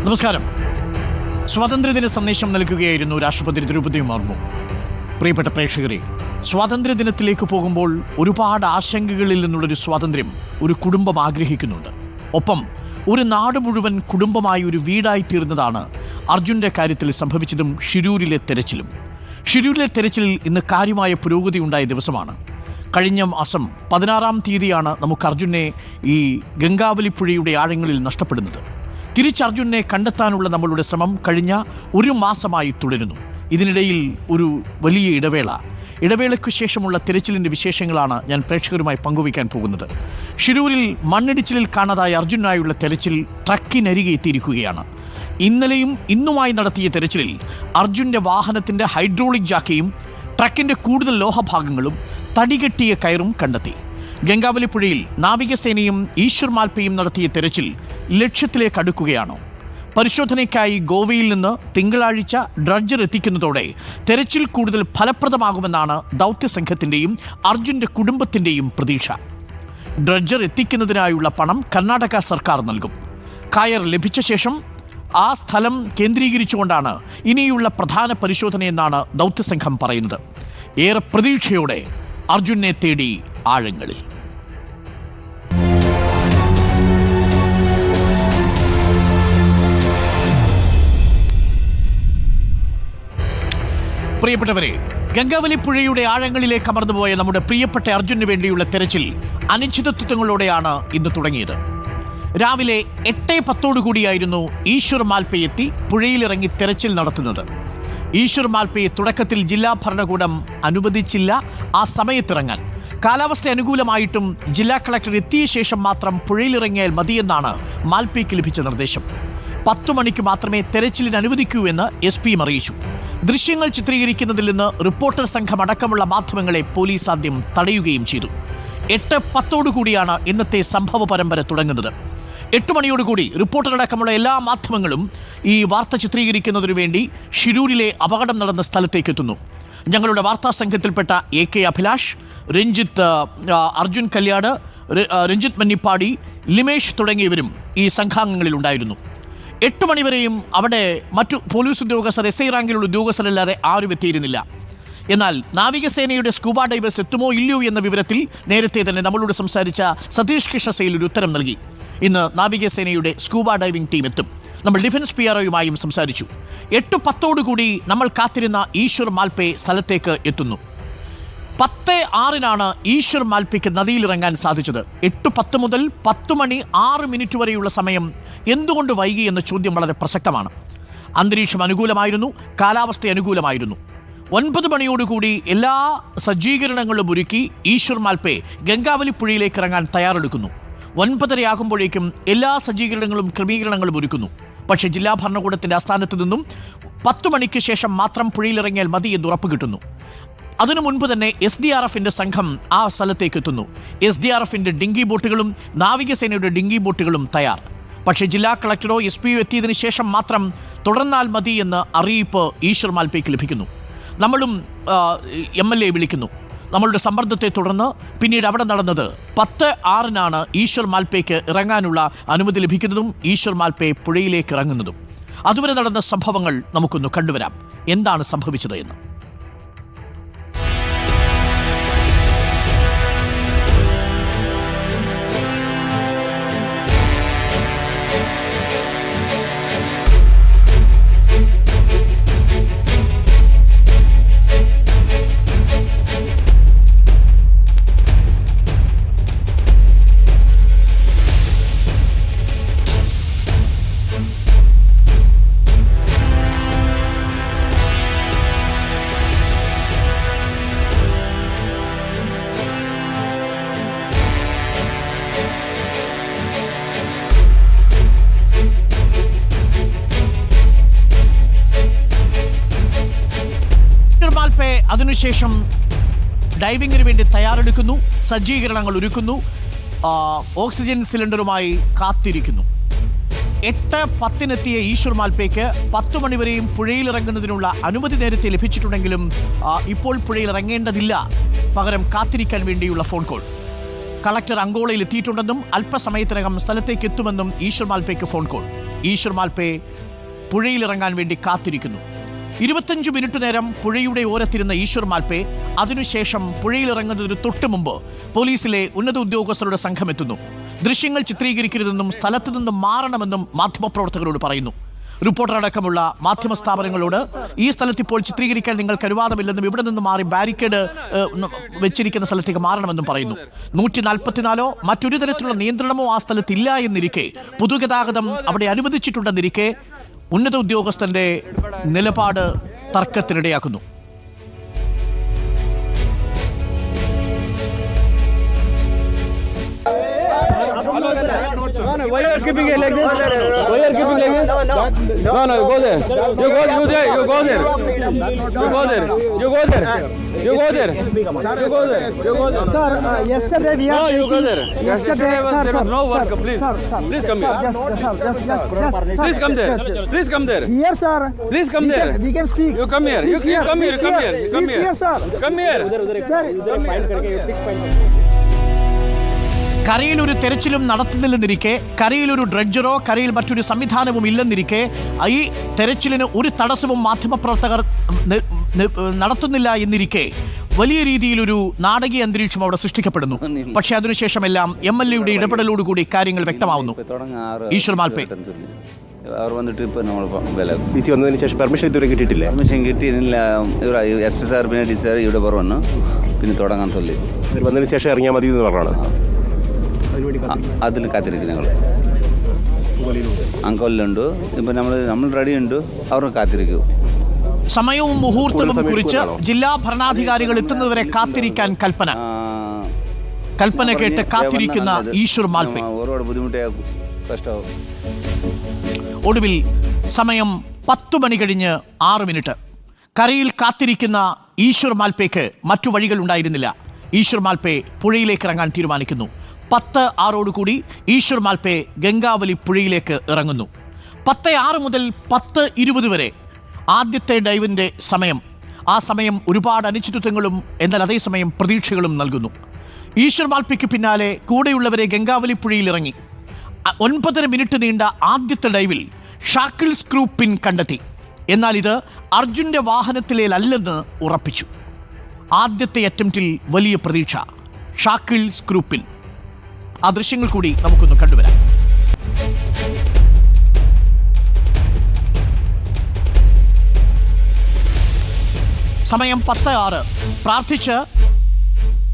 നമസ്കാരം. സ്വാതന്ത്ര്യദിന സന്ദേശം നൽകുകയായിരുന്നു രാഷ്ട്രപതി ദ്രൗപദി മുർമു. പ്രിയപ്പെട്ട പ്രേക്ഷകരെ, സ്വാതന്ത്ര്യദിനത്തിലേക്ക് പോകുമ്പോൾ ഒരുപാട് ആശങ്കകളിൽ നിന്നുള്ളൊരു സ്വാതന്ത്ര്യം ഒരു കുടുംബം ആഗ്രഹിക്കുന്നുണ്ട്. ഒപ്പം ഒരു നാട് മുഴുവൻ കുടുംബമായി ഒരു വീടായി തീർന്നതാണ് അർജുൻ്റെ കാര്യത്തിൽ സംഭവിച്ചതും ഷിരൂരിലെ തെരച്ചിലും. ഷിരൂരിലെ തെരച്ചിലിൽ ഇന്ന് കാര്യമായ പുരോഗതി ഉണ്ടായ ദിവസമാണ്. കഴിഞ്ഞ മാസം 16-ാം തീയതിയാണ് നമുക്ക് അർജുനെ ഈ ഗംഗാവലിപ്പുഴയുടെ ആഴങ്ങളിൽ നഷ്ടപ്പെടുന്നത്. തിരിച്ചർജുനെ കണ്ടെത്താനുള്ള നമ്മളുടെ ശ്രമം കഴിഞ്ഞ ഒരു മാസമായി തുടരുന്നു. ഇതിനിടയിൽ ഒരു വലിയ ഇടവേളയ്ക്കു ശേഷമുള്ള തിരച്ചിലിൻ്റെ വിശേഷങ്ങളാണ് ഞാൻ പ്രേക്ഷകരുമായി പങ്കുവയ്ക്കാൻ പോകുന്നത്. ഷിരൂരിൽ മണ്ണിടിച്ചിലിൽ കാണാതായ അർജുനായുള്ള തെരച്ചിൽ ട്രക്കിനരികെ എത്തിയിരിക്കുകയാണ്. ഇന്നലെയും ഇന്നുമായി നടത്തിയ തെരച്ചിലിൽ അർജുൻ്റെ വാഹനത്തിൻ്റെ ഹൈഡ്രോളിക് ജാക്കയും ട്രക്കിൻ്റെ കൂടുതൽ ലോഹഭാഗങ്ങളും തടികെട്ടിയ കയറും കണ്ടെത്തി. ഗംഗാവലിപ്പുഴയിൽ നാവികസേനയും ഈശ്വർ മാൽപ്പയും നടത്തിയ തെരച്ചിൽ ലക്ഷ്യത്തിലേക്ക് അടുക്കുകയാണ്. പരിശോധനയ്ക്കായി ഗോവയിൽ നിന്ന് തിങ്കളാഴ്ച ഡ്രഡ്ജർ എത്തിക്കുന്നതോടെ തെരച്ചിൽ കൂടുതൽ ഫലപ്രദമാകുമെന്നാണ് ദൗത്യസംഘത്തിൻ്റെയും അർജുൻ്റെ കുടുംബത്തിൻ്റെയും പ്രതീക്ഷ. ഡ്രഡ്ജർ എത്തിക്കുന്നതിനായുള്ള പണം കർണാടക സർക്കാർ നൽകും. കയർ ലഭിച്ച ശേഷം ആ സ്ഥലം കേന്ദ്രീകരിച്ചുകൊണ്ടാണ് ഇനിയുള്ള പ്രധാന പരിശോധനയെന്നാണ് ദൗത്യസംഘം പറയുന്നത്. ഏറെ പ്രതീക്ഷയോടെ അർജുനെ തേടി ആഴങ്ങളിൽ. പ്രിയപ്പെട്ടവരെ, ഗംഗാവലിപ്പുഴയുടെ ആഴങ്ങളിലേക്ക് അമർന്നുപോയ നമ്മുടെ പ്രിയപ്പെട്ട അർജുനു വേണ്ടിയുള്ള തെരച്ചിൽ അനിശ്ചിതത്വങ്ങളോടെയാണ് ഇന്ന് തുടങ്ങിയത്. രാവിലെ 8:10 കൂടിയായിരുന്നു ഈശ്വർ മാൽപ്പെ എത്തി പുഴയിലിറങ്ങി തെരച്ചിൽ നടത്തുന്നത്. ഈശ്വർ മാൽപ്പയെ തുടക്കത്തിൽ ജില്ലാ ഭരണകൂടം അനുവദിച്ചില്ല ആ സമയത്തിറങ്ങാൻ. കാലാവസ്ഥ അനുകൂലമായിട്ടും ജില്ലാ കളക്ടർ എത്തിയ ശേഷം മാത്രം പുഴയിലിറങ്ങിയാൽ മതിയെന്നാണ് മാൽപ്പയ്ക്ക് ലഭിച്ച നിർദ്ദേശം. 10 മണിക്ക് മാത്രമേ തെരച്ചിലിന് അനുവദിക്കൂ എന്ന് SP അറിയിച്ചു. ദൃശ്യങ്ങൾ ചിത്രീകരിക്കുന്നതിൽ നിന്ന് റിപ്പോർട്ടർ സംഘം അടക്കമുള്ള മാധ്യമങ്ങളെ പോലീസ് ആദ്യം തടയുകയും ചെയ്തു. 8:10 കൂടിയാണ് ഇന്നത്തെ സംഭവ പരമ്പര തുടങ്ങുന്നത്. 8 മണിയോടുകൂടി റിപ്പോർട്ടറടക്കമുള്ള എല്ലാ മാധ്യമങ്ങളും ഈ വാർത്ത ചിത്രീകരിക്കുന്നതിനു വേണ്ടി ഷിരൂരിലെ അപകടം നടന്ന സ്ഥലത്തേക്ക് എത്തുന്നു. ഞങ്ങളുടെ വാർത്താ സംഘത്തിൽപ്പെട്ട AK അഭിലാഷ്, രഞ്ജിത്ത്, അർജുൻ കല്യാട്, രഞ്ജിത്ത് മന്നിപ്പാടി, ലിമേഷ് തുടങ്ങിയവരും ഈ സംഘാംഗങ്ങളിൽ ഉണ്ടായിരുന്നു. 8 മണിവരെയും അവിടെ മറ്റു പോലീസ് ഉദ്യോഗസ്ഥർ, SI റാങ്കിലുള്ള ഉദ്യോഗസ്ഥരല്ലാതെ ആരും എത്തിയിരുന്നില്ല. എന്നാൽ നാവികസേനയുടെ സ്കൂബ ഡൈവേഴ്സ് എത്തുമോ ഇല്ലയോ എന്ന വിവരത്തിൽ നേരത്തെ തന്നെ നമ്മളോട് സംസാരിച്ച സതീഷ് കൃഷ്ണസേൽ ഒരു ഉത്തരം നൽകി. ഇന്ന് നാവികസേനയുടെ സ്കൂബ ഡൈവിംഗ് ടീം എത്തും. നമ്മൾ ഡിഫൻസ് PROയുമായും സംസാരിച്ചു. 8:10 കൂടി നമ്മൾ കാത്തിരുന്ന ഈശ്വർ മാൽപ്പെ സ്ഥലത്തേക്ക് എത്തുന്നു. 10:06 ഈശ്വർ മാൽപ്പയ്ക്ക് നദിയിലിറങ്ങാൻ സാധിച്ചത്. 8:10 മുതൽ 10 മണി 6 മിനിറ്റ് വരെയുള്ള സമയം എന്തുകൊണ്ട് വൈകി എന്ന ചോദ്യം വളരെ പ്രസക്തമാണ്. അന്തരീക്ഷം അനുകൂലമായിരുന്നു, കാലാവസ്ഥ അനുകൂലമായിരുന്നു. 9 മണിയോടുകൂടി എല്ലാ സജ്ജീകരണങ്ങളും ഒരുക്കി ഈശ്വർ മാൽപ്പെ ഗംഗാവലിപ്പുഴയിലേക്ക് ഇറങ്ങാൻ തയ്യാറെടുക്കുന്നു. 9:30 എല്ലാ സജ്ജീകരണങ്ങളും ക്രമീകരണങ്ങളും ഒരുക്കുന്നു. പക്ഷേ ജില്ലാ ഭരണകൂടത്തിൻ്റെ ആസ്ഥാനത്ത് നിന്നും 10 മണിക്ക് ശേഷം മാത്രം പുഴയിലിറങ്ങിയാൽ മതി എന്ന് ഉറപ്പ് കിട്ടുന്നു. അതിനു മുൻപ് തന്നെ SDRFിൻ്റെ സംഘം ആ സ്ഥലത്തേക്ക് എത്തുന്നു. SDRFിൻ്റെ ഡിങ്കി ബോട്ടുകളും നാവികസേനയുടെ ഡിങ്കി ബോട്ടുകളും തയ്യാർ. പക്ഷേ ജില്ലാ കളക്ടറോ SPയോ എത്തിയതിനു ശേഷം മാത്രം തുടർന്നാൽ മതി എന്ന അറിയിപ്പ് ഈശ്വർ മാൽപ്പയ്ക്ക് ലഭിക്കുന്നു. നമ്മളും MLA വിളിക്കുന്നു. നമ്മളുടെ സമ്മർദ്ദത്തെ തുടർന്ന് പിന്നീട് അവിടെ നടന്നത് 10:06 ഈശ്വർ മാൽപ്പയ്ക്ക് ഇറങ്ങാനുള്ള അനുമതി ലഭിക്കുന്നതും ഈശ്വർ മാൽപ്പെ പുഴയിലേക്ക് ഇറങ്ങുന്നതും. അതുവരെ നടന്ന സംഭവങ്ങൾ നമുക്കൊന്ന് കണ്ടുവരാം. എന്താണ് സംഭവിച്ചത് എന്ന്. അതിനുശേഷം ഡൈവിങ്ങിന് വേണ്ടി തയ്യാറെടുക്കുന്നു, സജ്ജീകരണങ്ങൾ ഒരുക്കുന്നു, ഓക്സിജൻ സിലിണ്ടറുമായി കാത്തിരിക്കുന്നു. 8:10 ഈശ്വർ മാൽപ്പയ്ക്ക് 10 മണിവരെയും പുഴയിലിറങ്ങുന്നതിനുള്ള അനുമതി നേരത്തെ ലഭിച്ചിട്ടുണ്ടെങ്കിലും ഇപ്പോൾ പുഴയിലിറങ്ങേണ്ടതില്ല, പകരം കാത്തിരിക്കാൻ വേണ്ടിയുള്ള ഫോൺ കോൾ. കളക്ടർ അങ്കോളയിൽ എത്തിയിട്ടുണ്ടെന്നും അല്പസമയത്തിനകം സ്ഥലത്തേക്ക് എത്തുമെന്നും ഈശ്വർ മാൽപ്പയ്ക്ക് ഫോൺ കോൾ. ഈശ്വർ മാൽപേ പുഴയിലിറങ്ങാൻ വേണ്ടി കാത്തിരിക്കുന്നു. 25 മിനിറ്റ് നേരം പുഴയുടെ ഓരത്തിരുന്ന ഈശ്വർ മാൽപേ അതിനുശേഷം പുഴയിലിറങ്ങുന്നതിന് തൊട്ടു മുമ്പ് പോലീസിലെ ഉന്നത ഉദ്യോഗസ്ഥരുടെ സംഘം എത്തുന്നു. ദൃശ്യങ്ങൾ ചിത്രീകരിക്കരുതെന്നും സ്ഥലത്തു നിന്നും മാറണമെന്നും മാധ്യമപ്രവർത്തകരോട് പറയുന്നു. റിപ്പോർട്ടർ അടക്കമുള്ള മാധ്യമ സ്ഥാപനങ്ങളോട് ഈ സ്ഥലത്ത് ഇപ്പോൾ ചിത്രീകരിക്കാൻ നിങ്ങൾക്ക് അനുവാദമില്ലെന്നും ഇവിടെ നിന്ന് മാറി ബാരിക്കേഡ് വെച്ചിരിക്കുന്ന സ്ഥലത്തേക്ക് മാറണമെന്നും പറയുന്നു. 144 മറ്റൊരു തരത്തിലുള്ള നിയന്ത്രണമോ ആ സ്ഥലത്തില്ല എന്നിരിക്കെ പൊതുഗതാഗതം അവിടെ അനുവദിച്ചിട്ടുണ്ടെന്നിരിക്കെ ഉന്നത ഉദ്യോഗസ്ഥന്റെ നിലപാട് തർക്കത്തിനിടയാക്കുന്നു. No, why you are keeping it like this? Why you are keeping like this? No, you go there. You go there. You go there. You go there. You go there. You go there. You go there. You go there. Sir, yesterday we are. No, you go there. Yesterday there was no work. Please, please come here. Please come there. Please come there. Here, sir. Please come there. We can speak. You come here. You come here. Come here. Come here. Sir. Come here. കരയിൽ ഒരു തെരച്ചിലും നടത്തുന്നില്ലെന്നിരിക്കെ, കരയിൽ ഒരു ഡ്രഡ്ജറോ കരയിൽ മറ്റൊരു സംവിധാനവും ഇല്ലെന്നിരിക്കെ, ഈ തെരച്ചിലിന് ഒരു തടസ്സവും മാധ്യമപ്രവർത്തകർ നടത്തുന്നില്ല എന്നിരിക്കെ വലിയ രീതിയിലൊരു നാടകീയ അന്തരീക്ഷം അവിടെ സൃഷ്ടിക്കപ്പെടുന്നു. പക്ഷേ അതിനുശേഷമെല്ലാം MLA-യുടെ ഇടപെടലോടുകൂടി കാര്യങ്ങൾ വ്യക്തമാവുന്നു. ഈശ്വർ മാൽപേ അവർ വന്നിട്ട് ഇപ്പോൾ നമ്മൾ DC വന്നതിന് ശേഷം പെർമിഷൻ ഇതുവരെ കിട്ടിയിട്ടില്ല. പെർമിഷൻ കിട്ടിയില്ല. SP സാർ പിന്നെ DC സാർ ഇവിടെ പറഞ്ഞു പിന്നെ തുടങ്ങാൻ ചൊല്ലി വന്നതിന് ശേഷം ഇറങ്ങിയാൽ മതി എന്ന് പറഞ്ഞാണ്. അതിൽ കാത്തിരിക്കും ഞങ്ങൾ. അങ്കോലിലുണ്ട്. ഇപ്പം നമ്മൾ റെഡിയുണ്ട്. അവർ കാത്തിരിക്കും. സമയവും മുഹൂർത്തവും കുറിച്ച് ജില്ലാ ഭരണാധികാരികൾ എത്തുന്നതുവരെ കാത്തിരിക്കാൻ കൽപ്പന കേട്ട് കാത്തിരിക്കുന്ന ഈശ്വർ മാൽപേ ഒരുപാട് ബുദ്ധിമുട്ടാകും, കഷ്ടമാകും. ഒടുവിൽ സമയം 10 മണി കഴിഞ്ഞ് 6 മിനിറ്റ്. കരയിൽ കാത്തിരിക്കുന്ന ഈശ്വർ മാൽപേക്ക് മറ്റു വഴികൾ ഉണ്ടായിരുന്നില്ല. ഈശ്വർ മാൽപേ പുഴയിലേക്ക് ഇറങ്ങാൻ തീരുമാനിക്കുന്നു. 10:06 ഈശ്വർ മാൽപേ ഗംഗാവലി പുഴയിലേക്ക് ഇറങ്ങുന്നു. 10:06 മുതൽ 10:20 വരെ ആദ്യത്തെ ഡൈവിൻ്റെ സമയം. ആ സമയം ഒരുപാട് അനിശ്ചിതത്വങ്ങളും എന്നാൽ അതേസമയം പ്രതീക്ഷകളും നൽകുന്നു. ഈശ്വർ മാൽപേക്ക് പിന്നാലെ കൂടെയുള്ളവരെ ഗംഗാവലി പുഴയിൽ ഇറങ്ങി 9.5 മിനിറ്റ് നീണ്ട ആദ്യത്തെ ഡൈവിൽ ഷാക്കിൾ സ്ക്രൂ പിൻ കണ്ടെത്തി. എന്നാൽ ഇത് അർജുൻ്റെ വാഹനത്തിലേലല്ലെന്ന് ഉറപ്പിച്ചു. ആദ്യത്തെ അറ്റംപ്റ്റിൽ വലിയ പ്രതീക്ഷ, ഷാക്കിൾ സ്ക്രൂ പിൻ. ആ ദൃശ്യങ്ങൾ കൂടി നമുക്കൊന്ന് കണ്ടുവരാം. സമയം 10:06. പ്രാർത്ഥിച്ച്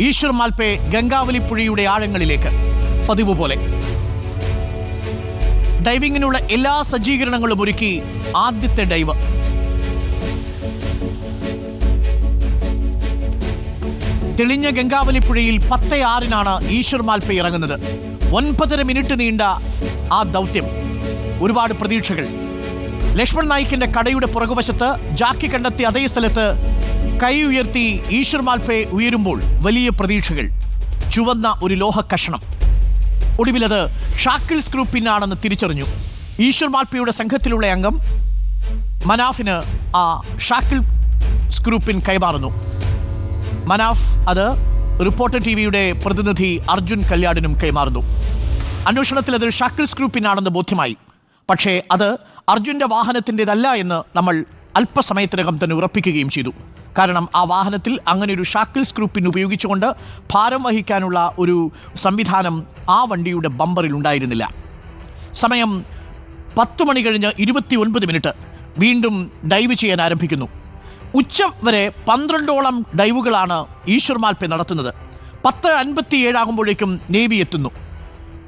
ഈശ്വർ മാൽപേ ഗംഗാവലി പുഴയുടെ ആഴങ്ങളിലേക്ക് പതിവ് പോലെ ഡൈവിങ്ങിനുള്ള എല്ലാ സജ്ജീകരണങ്ങളും ഒരുക്കി ആദ്യത്തെ ഡൈവ്. തെളിഞ്ഞ ഗംഗാവലി പുഴയിൽ 10:06 ഈശ്വർ മാൽപേ ഇറങ്ങുന്നത്. 9.5 മിനിറ്റ് നീണ്ട ആ ദൗത്യം. ഒരുപാട് പ്രതീക്ഷകൾ. ലക്ഷ്മൺ നായിക്കിന്റെ കടയുടെ പുറകുവശത്ത് ജാക്കി കണ്ടെത്തിയ അതേ സ്ഥലത്ത് കൈ ഉയർത്തി ഈശ്വർ മാൽപേ ഉയരുമ്പോൾ വലിയ പ്രതീക്ഷകൾ. ചുവന്ന ഒരു ലോഹ കഷണം. ഒടുവിലത് ഷാക്കിൾ സ്ക്രൂ പിന്നാണെന്ന് തിരിച്ചറിഞ്ഞു. ഈശ്വർ മാൽപേയുടെ സംഘത്തിലുള്ള അംഗം മനാഫിന് ആ ഷാക്കിൾ സ്ക്രൂ പിൻ കൈമാറുന്നു. മനാഫ് അത് റിപ്പോർട്ടർ TV-യുടെ പ്രതിനിധി അർജുൻ കല്യാടിനും കൈമാറുന്നു. അന്വേഷണത്തിൽ അത് ഷാക്കിൾ സ്ക്രൂ പിന്നാണെന്ന് ബോധ്യമായി. പക്ഷേ അത് അർജുൻ്റെ വാഹനത്തിൻ്റെതല്ല എന്ന് നമ്മൾ അല്പസമയത്തിനകം തന്നെ ഉറപ്പിക്കുകയും ചെയ്തു. കാരണം ആ വാഹനത്തിൽ അങ്ങനെ ഒരു ഷാക്കിൾ സ്ക്രൂ പിൻ ഉപയോഗിച്ചുകൊണ്ട് ഭാരം വഹിക്കാനുള്ള ഒരു സംവിധാനം ആ വണ്ടിയുടെ ബമ്പറിൽ ഉണ്ടായിരുന്നില്ല. സമയം 10 മണി കഴിഞ്ഞ് 29 മിനിറ്റ്. വീണ്ടും ഡൈവ് ചെയ്യാൻ ആരംഭിക്കുന്നു. ഉച്ച വരെ 12ഓളം ഡൈവുകളാണ് ഈശ്വർ മാൽപേ നടത്തുന്നത്. 10:57 ആകുമ്പോഴേക്കും നേവി എത്തുന്നു.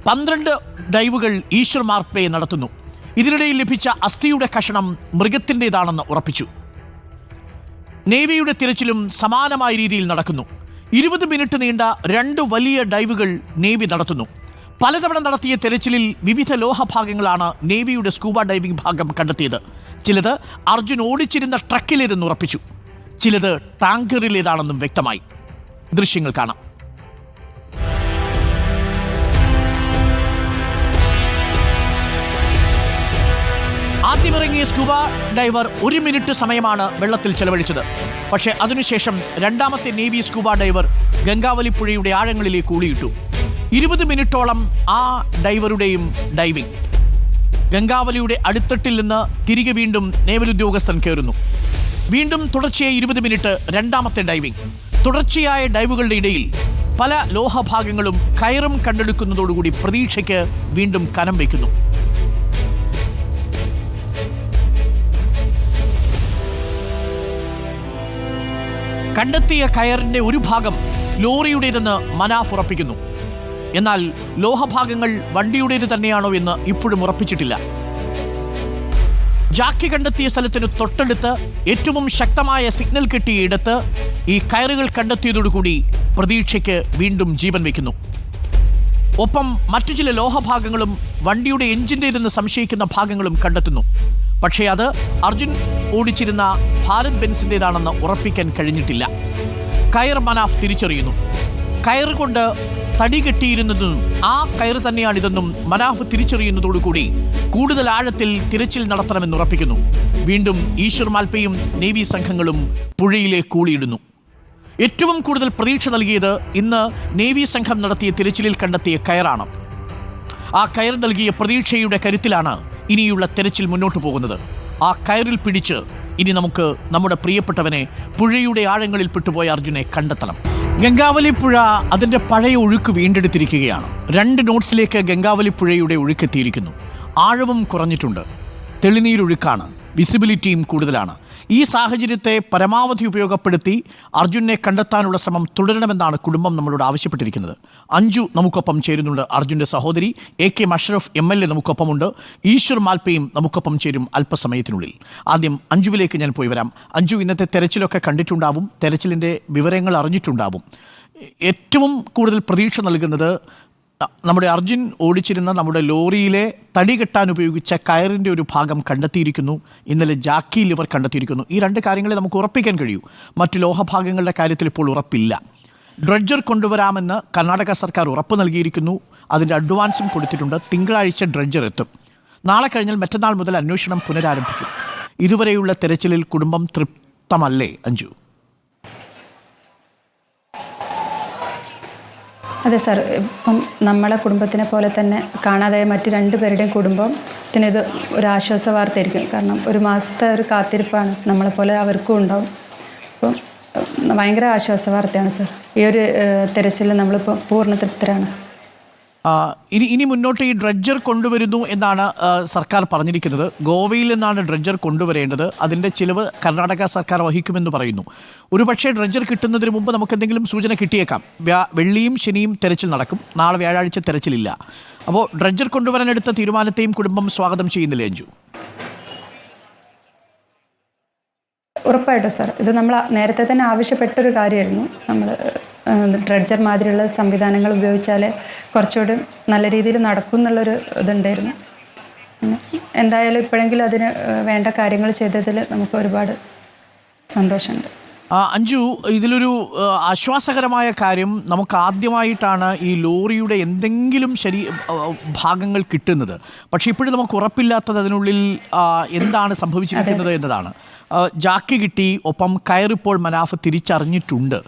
12 ഡൈവുകൾ ഈശ്വർ മാൽപേ നടത്തുന്നു. ഇതിനിടയിൽ ലഭിച്ച അസ്ഥിയുടെ കഷണം മൃഗത്തിൻ്റെതാണെന്ന് ഉറപ്പിച്ചു. നേവിയുടെ തിരച്ചിലും സമാനമായ രീതിയിൽ നടക്കുന്നു. 20 മിനിറ്റ് നീണ്ട 2 വലിയ ഡൈവുകൾ നേവി നടത്തുന്നു. പലതവണ നടത്തിയ തെരച്ചിലിൽ വിവിധ ലോഹഭാഗങ്ങളാണ് നേവിയുടെ സ്കൂബ ഡൈവിംഗ് ഭാഗം കണ്ടെത്തിയത്. ചിലത് അർജുൻ ഓടിച്ചിരുന്ന ട്രക്കിലിരുന്ന് ഉറപ്പിച്ചു. ചിലത് ടാങ്കറിലേതാണെന്നും വ്യക്തമായി. ദൃശ്യങ്ങൾ കാണാം. ആദ്യമിറങ്ങിയ സ്കൂബ ഡൈവർ 1 മിനിറ്റ് സമയമാണ് വെള്ളത്തിൽ ചെലവഴിച്ചത്. പക്ഷേ അതിനുശേഷം രണ്ടാമത്തെ നേവി സ്കൂബ ഡൈവർ ഗംഗാവലി പുഴയുടെ ആഴങ്ങളിലേക്ക് ഊളിയിട്ടു. 20 മിനിറ്റോളം ആ ഡൈവറുടെയും ഡൈവിംഗ്. ഗംഗാവലിയുടെ അടിത്തട്ടിൽ നിന്ന് തിരികെ വീണ്ടും നേവൽ ഉദ്യോഗസ്ഥൻ കയറുന്നു. വീണ്ടും തുടർച്ചയായി 20 മിനിറ്റ് രണ്ടാമത്തെ ഡൈവിംഗ്. തുടർച്ചയായ ഡൈവുകളുടെ ഇടയിൽ പല ലോഹഭാഗങ്ങളും കയറും കണ്ടെടുക്കുന്നതോടുകൂടി പ്രതീക്ഷയ്ക്ക് വീണ്ടും കനം വയ്ക്കുന്നു. കണ്ടെത്തിയ കയറിന്റെ ഒരു ഭാഗം ലോറിയുടേതെന്ന് മനാഫ് ഉറപ്പിക്കുന്നു. എന്നാൽ ലോഹഭാഗങ്ങൾ വണ്ടിയുടേത് തന്നെയാണോ എന്ന് ഇപ്പോഴും ഉറപ്പിച്ചിട്ടില്ല. ജാക്കി കണ്ടെത്തിയ സ്ഥലത്തിന് തൊട്ടടുത്ത് ഏറ്റവും ശക്തമായ സിഗ്നൽ കിട്ടിയ ഇടത്ത് ഈ കയറുകൾ കണ്ടെത്തിയതോടുകൂടി പ്രതീക്ഷയ്ക്ക് വീണ്ടും ജീവൻ വയ്ക്കുന്നു. ഒപ്പം മറ്റു ചില ലോഹഭാഗങ്ങളും വണ്ടിയുടെ എഞ്ചിൻ്റേതെന്ന് സംശയിക്കുന്ന ഭാഗങ്ങളും കണ്ടെത്തുന്നു. പക്ഷേ അത് അർജുൻ ഓടിച്ചിരുന്ന ഭാരത് ബെൻസിൻ്റേതാണെന്ന് ഉറപ്പിക്കാൻ കഴിഞ്ഞിട്ടില്ല. കയർ മനാഫ് തിരിച്ചറിയുന്നു. കയർ കൊണ്ട് തടി കെട്ടിയിരുന്നതും ആ കയർ തന്നെയാണിതെന്നും മനാഫ് തിരിച്ചറിയുന്നതോടുകൂടി കൂടുതൽ ആഴത്തിൽ തിരച്ചിൽ നടത്തണമെന്ന് ഉറപ്പിക്കുന്നു. വീണ്ടും ഈശ്വർ മാൽപ്പയും നേവി സംഘങ്ങളും പുഴയിലേക്ക് കൂളിയിടുന്നു. ഏറ്റവും കൂടുതൽ പ്രതീക്ഷ നൽകിയത് ഇന്ന് നേവി സംഘം നടത്തിയ തിരച്ചിലിൽ കണ്ടെത്തിയ കയറാണ്. ആ കയർ നൽകിയ പ്രതീക്ഷയുടെ കരുത്തിലാണ് ഇനിയുള്ള തെരച്ചിൽ മുന്നോട്ട് പോകുന്നത്. ആ കയറിൽ പിടിച്ച് ഇനി നമുക്ക് നമ്മുടെ പ്രിയപ്പെട്ടവനെ പുഴയുടെ ആഴങ്ങളിൽ പെട്ടുപോയ അർജുനെ കണ്ടെത്തണം. ഗംഗാവലി പുഴ അതിൻ്റെ പഴയ ഒഴുക്ക് വീണ്ടെടുത്തിരിക്കുകയാണ്. 2 നോട്ട്സിലേക്ക് ഗംഗാവലി പുഴയുടെ ഒഴുക്കെത്തിയിരിക്കുന്നു. ആഴവും കുറഞ്ഞിട്ടുണ്ട്. തെളിനീരൊഴുക്കാണ്. വിസിബിലിറ്റിയും കൂടുതലാണ്. ഈ സാഹചര്യത്തെ പരമാവധി ഉപയോഗപ്പെടുത്തി അർജുനെ കണ്ടെത്താനുള്ള ശ്രമം തുടരണമെന്നാണ് കുടുംബം നമ്മളോട് ആവശ്യപ്പെട്ടിരിക്കുന്നത്. അഞ്ജു നമുക്കൊപ്പം ചേരുന്നുണ്ട്. അർജുൻ്റെ സഹോദരി. AK Musharaf MLA നമുക്കൊപ്പമുണ്ട്. ഈശ്വർ മാൽപ്പയും നമുക്കൊപ്പം ചേരും അല്പസമയത്തിനുള്ളിൽ. ആദ്യം അഞ്ജുവിലേക്ക് ഞാൻ പോയി വരാം. അഞ്ജു, ഇന്നത്തെ തെരച്ചിലൊക്കെ കണ്ടിട്ടുണ്ടാവും, തെരച്ചിലിൻ്റെ വിവരങ്ങൾ അറിഞ്ഞിട്ടുണ്ടാവും. ഏറ്റവും കൂടുതൽ പ്രതീക്ഷ നൽകുന്നത് നമ്മുടെ അർജുൻ ഓടിച്ചിരുന്ന നമ്മുടെ ലോറിയിലെ തടി കെട്ടാൻ ഉപയോഗിച്ച കയറിൻ്റെ ഒരു ഭാഗം കണ്ടെത്തിയിരിക്കുന്നു. ഇന്നലെ ജാക്കി ലിവർ കണ്ടെത്തിയിരിക്കുന്നു. ഈ 2 കാര്യങ്ങളെ നമുക്ക് ഉറപ്പിക്കാൻ കഴിയൂ. മറ്റു ലോഹഭാഗങ്ങളുടെ കാര്യത്തിൽ ഇപ്പോൾ ഉറപ്പില്ല. ഡ്രഡ്ജർ കൊണ്ടുവരാമെന്ന് കർണാടക സർക്കാർ ഉറപ്പ് നൽകിയിരിക്കുന്നു. അതിൻ്റെ അഡ്വാൻസും കൊടുത്തിട്ടുണ്ട്. തിങ്കളാഴ്ച ഡ്രഡ്ജർ എത്തും. നാളെ കഴിഞ്ഞാൽ മറ്റന്നാൾ മുതൽ അന്വേഷണം പുനരാരംഭിക്കും. ഇതുവരെയുള്ള തെരച്ചിലിൽ കുടുംബം തൃപ്തമല്ലേ അഞ്ജു? അതെ സാർ, ഇപ്പം നമ്മളെ കുടുംബത്തിനെ പോലെ തന്നെ കാണാതായ മറ്റ് 2 പേരുടെയും കുടുംബത്തിനിത് ഒരു ആശ്വാസ വാർത്തയായിരിക്കും. കാരണം ഒരു മാസത്തെ ഒരു കാത്തിരിപ്പാണ്, നമ്മളെപ്പോലെ അവർക്കും ഉണ്ടാവും. അപ്പം ഭയങ്കര ആശ്വാസ വാർത്തയാണ് സാർ. ഈ ഒരു തെരച്ചിൽ നമ്മളിപ്പോൾ പൂർണ്ണ തൃപ്തരാണ്. ഇനി മുന്നോട്ട് ഈ ഡ്രഡ്ജർ കൊണ്ടുവരുന്നു എന്നാണ് സർക്കാർ പറഞ്ഞിരിക്കുന്നത്. ഗോവയിൽ നിന്നാണ് ഡ്രഡ്ജർ കൊണ്ടുവരേണ്ടത്. അതിൻ്റെ ചിലവ് കർണാടക സർക്കാർ വഹിക്കുമെന്ന് പറയുന്നു. ഒരുപക്ഷേ ഡ്രഡ്ജർ കിട്ടുന്നതിന് മുമ്പ് നമുക്ക് എന്തെങ്കിലും സൂചന കിട്ടിയേക്കാം. വെള്ളിയും ശനിയും തെരച്ചിൽ നടക്കും. നാളെ വ്യാഴാഴ്ച തെരച്ചിലില്ല. അപ്പോൾ ഡ്രഡ്ജർ കൊണ്ടുവരാനെടുത്ത തീരുമാനത്തെയും കുടുംബം സ്വാഗതം ചെയ്യുന്നില്ലേ അഞ്ജു? ഉറപ്പായിട്ടും സാർ, ഇത് നമ്മൾ നേരത്തെ തന്നെ ആവശ്യപ്പെട്ടൊരു കാര്യമായിരുന്നു. നമ്മൾ ഡ്രഡ്ജർ മാതിരിയുള്ള സംവിധാനങ്ങൾ ഉപയോഗിച്ചാൽ കുറച്ചുകൂടി നല്ല രീതിയിൽ നടക്കും എന്നുള്ളൊരു ഇതുണ്ടായിരുന്നു. എന്തായാലും ഇപ്പോഴെങ്കിലും അതിന് വേണ്ട കാര്യങ്ങൾ ചെയ്തതിൽ നമുക്ക് ഒരുപാട് സന്തോഷമുണ്ട്. അഞ്ജു, ഇതിലൊരു ആശ്വാസകരമായ കാര്യം, നമുക്ക് ആദ്യമായിട്ടാണ് ഈ ലോറിയുടെ എന്തെങ്കിലും ഭാഗങ്ങൾ കിട്ടുന്നത്. പക്ഷേ ഇപ്പോഴും നമുക്ക് ഉറപ്പില്ലാത്തത് അതിനുള്ളിൽ എന്താണ് സംഭവിച്ചിരിക്കുന്നത് എന്നതാണ്. ജാക്കി കിട്ടി, ഒപ്പം കയറിപ്പോൾ മനാഫ് തിരിച്ചറിഞ്ഞിട്ടുണ്ട്.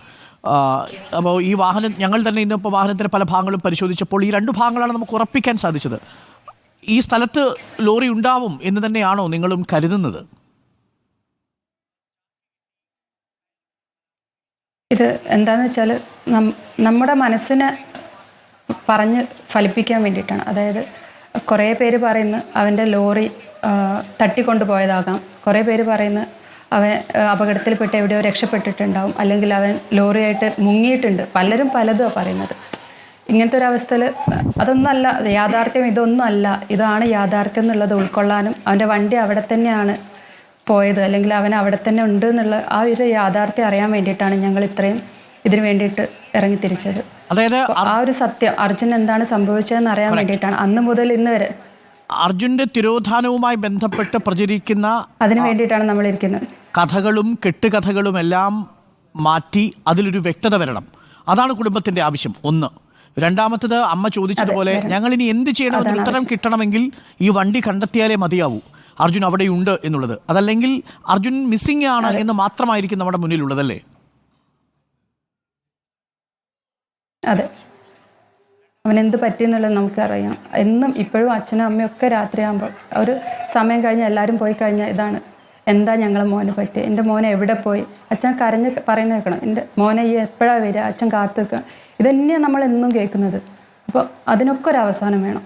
അപ്പോൾ ഈ വാഹനം, ഞങ്ങൾ തന്നെ ഇന്നിപ്പോൾ വാഹനത്തിൻ്റെ പല ഭാഗങ്ങളും പരിശോധിച്ചപ്പോൾ ഈ 2 ഭാഗങ്ങളാണ് നമുക്ക് ഉറപ്പിക്കാൻ സാധിച്ചത്. ഈ സ്ഥലത്ത് ലോറി ഉണ്ടാവും എന്ന് തന്നെയാണോ നിങ്ങളും കരുതുന്നത്? ഇത് എന്താണെന്ന് വെച്ചാൽ നമ്മുടെ മനസ്സിനെ പറഞ്ഞ് ഫലിപ്പിക്കാൻ വേണ്ടിയിട്ടാണ്. അതായത് കുറേ പേര് പറയുന്നു അവൻ്റെ ലോറി തട്ടിക്കൊണ്ടുപോയതാകാം, കുറേ പേര് പറയുന്നു അവൻ അപകടത്തിൽപ്പെട്ട് എവിടെയോ രക്ഷപ്പെട്ടിട്ടുണ്ടാവും, അല്ലെങ്കിൽ അവൻ ലോറിയായിട്ട് മുങ്ങിയിട്ടുണ്ട്. പലരും പലതും പറയുന്നത്. ഇങ്ങനത്തെ ഒരു അവസ്ഥയിൽ അതൊന്നുമല്ല യാഥാർത്ഥ്യം, ഇതൊന്നും അല്ല, ഇതാണ് യാഥാർത്ഥ്യം എന്നുള്ളത് ഉൾക്കൊള്ളാനും അവൻ്റെ വണ്ടി അവിടെ തന്നെയാണ് പോയത്, അല്ലെങ്കിൽ അവൻ അവിടെ തന്നെ ഉണ്ട് എന്നുള്ള ആ ഒരു യാഥാർത്ഥ്യം അറിയാൻ വേണ്ടിയിട്ടാണ് ഞങ്ങൾ ഇത്രയും ഇതിനു വേണ്ടിയിട്ട് ഇറങ്ങി തിരിച്ചത്. അതായത് ആ ഒരു സത്യം, അർജുൻ എന്താണ് സംഭവിച്ചതെന്ന് അറിയാൻ വേണ്ടിയിട്ടാണ് അന്ന് മുതൽ ഇന്ന് വരെ അർജുൻ്റെ തിരോധാനവുമായി ബന്ധപ്പെട്ട് പ്രചരിക്കുന്ന അതിനു വേണ്ടിയിട്ടാണ് നമ്മൾ ഇരിക്കുന്നത്. കഥകളും കെട്ടുകഥകളും എല്ലാം മാറ്റി അതിലൊരു വ്യക്തത വരണം. അതാണ് കുടുംബത്തിൻ്റെ ആവശ്യം. ഒന്ന്. രണ്ടാമത്തത്, അമ്മ ചോദിച്ചതുപോലെ ഞങ്ങൾ ഇനി എന്ത് ചെയ്യണമെന്ന് ഉത്തരം കിട്ടണമെങ്കിൽ ഈ വണ്ടി കണ്ടെത്തിയാലേ മതിയാവൂ അർജുൻ അവിടെയുണ്ട് എന്നുള്ളത്. അതല്ലെങ്കിൽ അർജുൻ മിസ്സിംഗ് ആണ് എന്ന് മാത്രമായിരിക്കും നമ്മുടെ മുന്നിലുള്ളതല്ലേ? അതെ, അവനെന്ത് പറ്റിയെന്നുള്ളത് നമുക്കറിയാം. എന്നും ഇപ്പോഴും അച്ഛനും അമ്മയും ഒക്കെ രാത്രിയാകുമ്പോൾ ഒരു സമയം കഴിഞ്ഞ് എല്ലാവരും പോയി കഴിഞ്ഞാൽ ഇതാണ്, എന്താ ഞങ്ങളെ മോനെ പറ്റി, എൻ്റെ മോനെ എവിടെ പോയി, അച്ഛൻ കരഞ്ഞ് പറയുന്ന കേൾക്കണം, എൻ്റെ മോനെ ഈ എപ്പോഴാണ് വരിക, അച്ഛൻ കാത്തു വെക്കണം. ഇതന്നെയാണ് നമ്മൾ എന്നും കേൾക്കുന്നത്. അപ്പോൾ അതിനൊക്കെ ഒരു അവസാനം വേണം.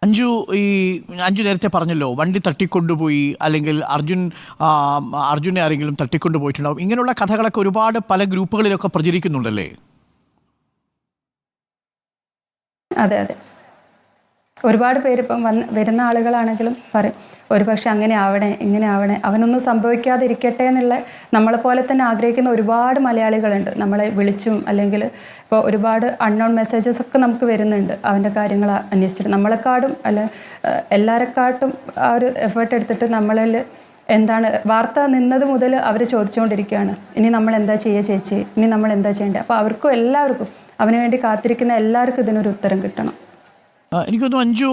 അഞ്ജു നേരത്തെ പറഞ്ഞല്ലോ, വണ്ടി തട്ടിക്കൊണ്ടുപോയി അല്ലെങ്കിൽ അർജുനെ ആരെങ്കിലും തട്ടിക്കൊണ്ടുപോയിട്ടുണ്ടാവും. ഇങ്ങനെയുള്ള കഥകളൊക്കെ ഒരുപാട് പല ഗ്രൂപ്പുകളിലൊക്കെ പ്രചരിക്കുന്നുണ്ടല്ലേ? അതെ, ഒരുപാട് പേര് ഇപ്പം വരുന്ന ആളുകളാണെങ്കിലും പറയും, ഒരുപക്ഷെ അങ്ങനെ ആവണേ ഇങ്ങനെ ആവണേ, അവനൊന്നും സംഭവിക്കാതിരിക്കട്ടെ എന്നുള്ള നമ്മളെപ്പോലെ തന്നെ ആഗ്രഹിക്കുന്ന ഒരുപാട് മലയാളികളുണ്ട്. നമ്മളെ വിളിച്ചും അല്ലെങ്കിൽ ഇപ്പോൾ ഒരുപാട് അൺനോൺ മെസ്സേജസ് ഒക്കെ നമുക്ക് വരുന്നുണ്ട് അവൻ്റെ കാര്യങ്ങൾ അന്വേഷിച്ചിട്ട്. നമ്മളെക്കാട്ടും എല്ലാവരെക്കാട്ടും ആ ഒരു എഫേർട്ട് എടുത്തിട്ട് നമ്മളിൽ എന്താണ് വാർത്ത നിന്നത് മുതൽ അവർ ചോദിച്ചുകൊണ്ടിരിക്കുകയാണ്, ഇനി നമ്മൾ എന്താ ചെയ്യുക ചേച്ചി, ഇനി നമ്മൾ എന്താ ചെയ്യേണ്ടത്. അപ്പോൾ അവർക്കും എല്ലാവർക്കും അവന് വേണ്ടി കാത്തിരിക്കുന്ന എല്ലാവർക്കും ഇതിനൊരു ഉത്തരം കിട്ടണം. എനിക്കൊന്നും അഞ്ജു,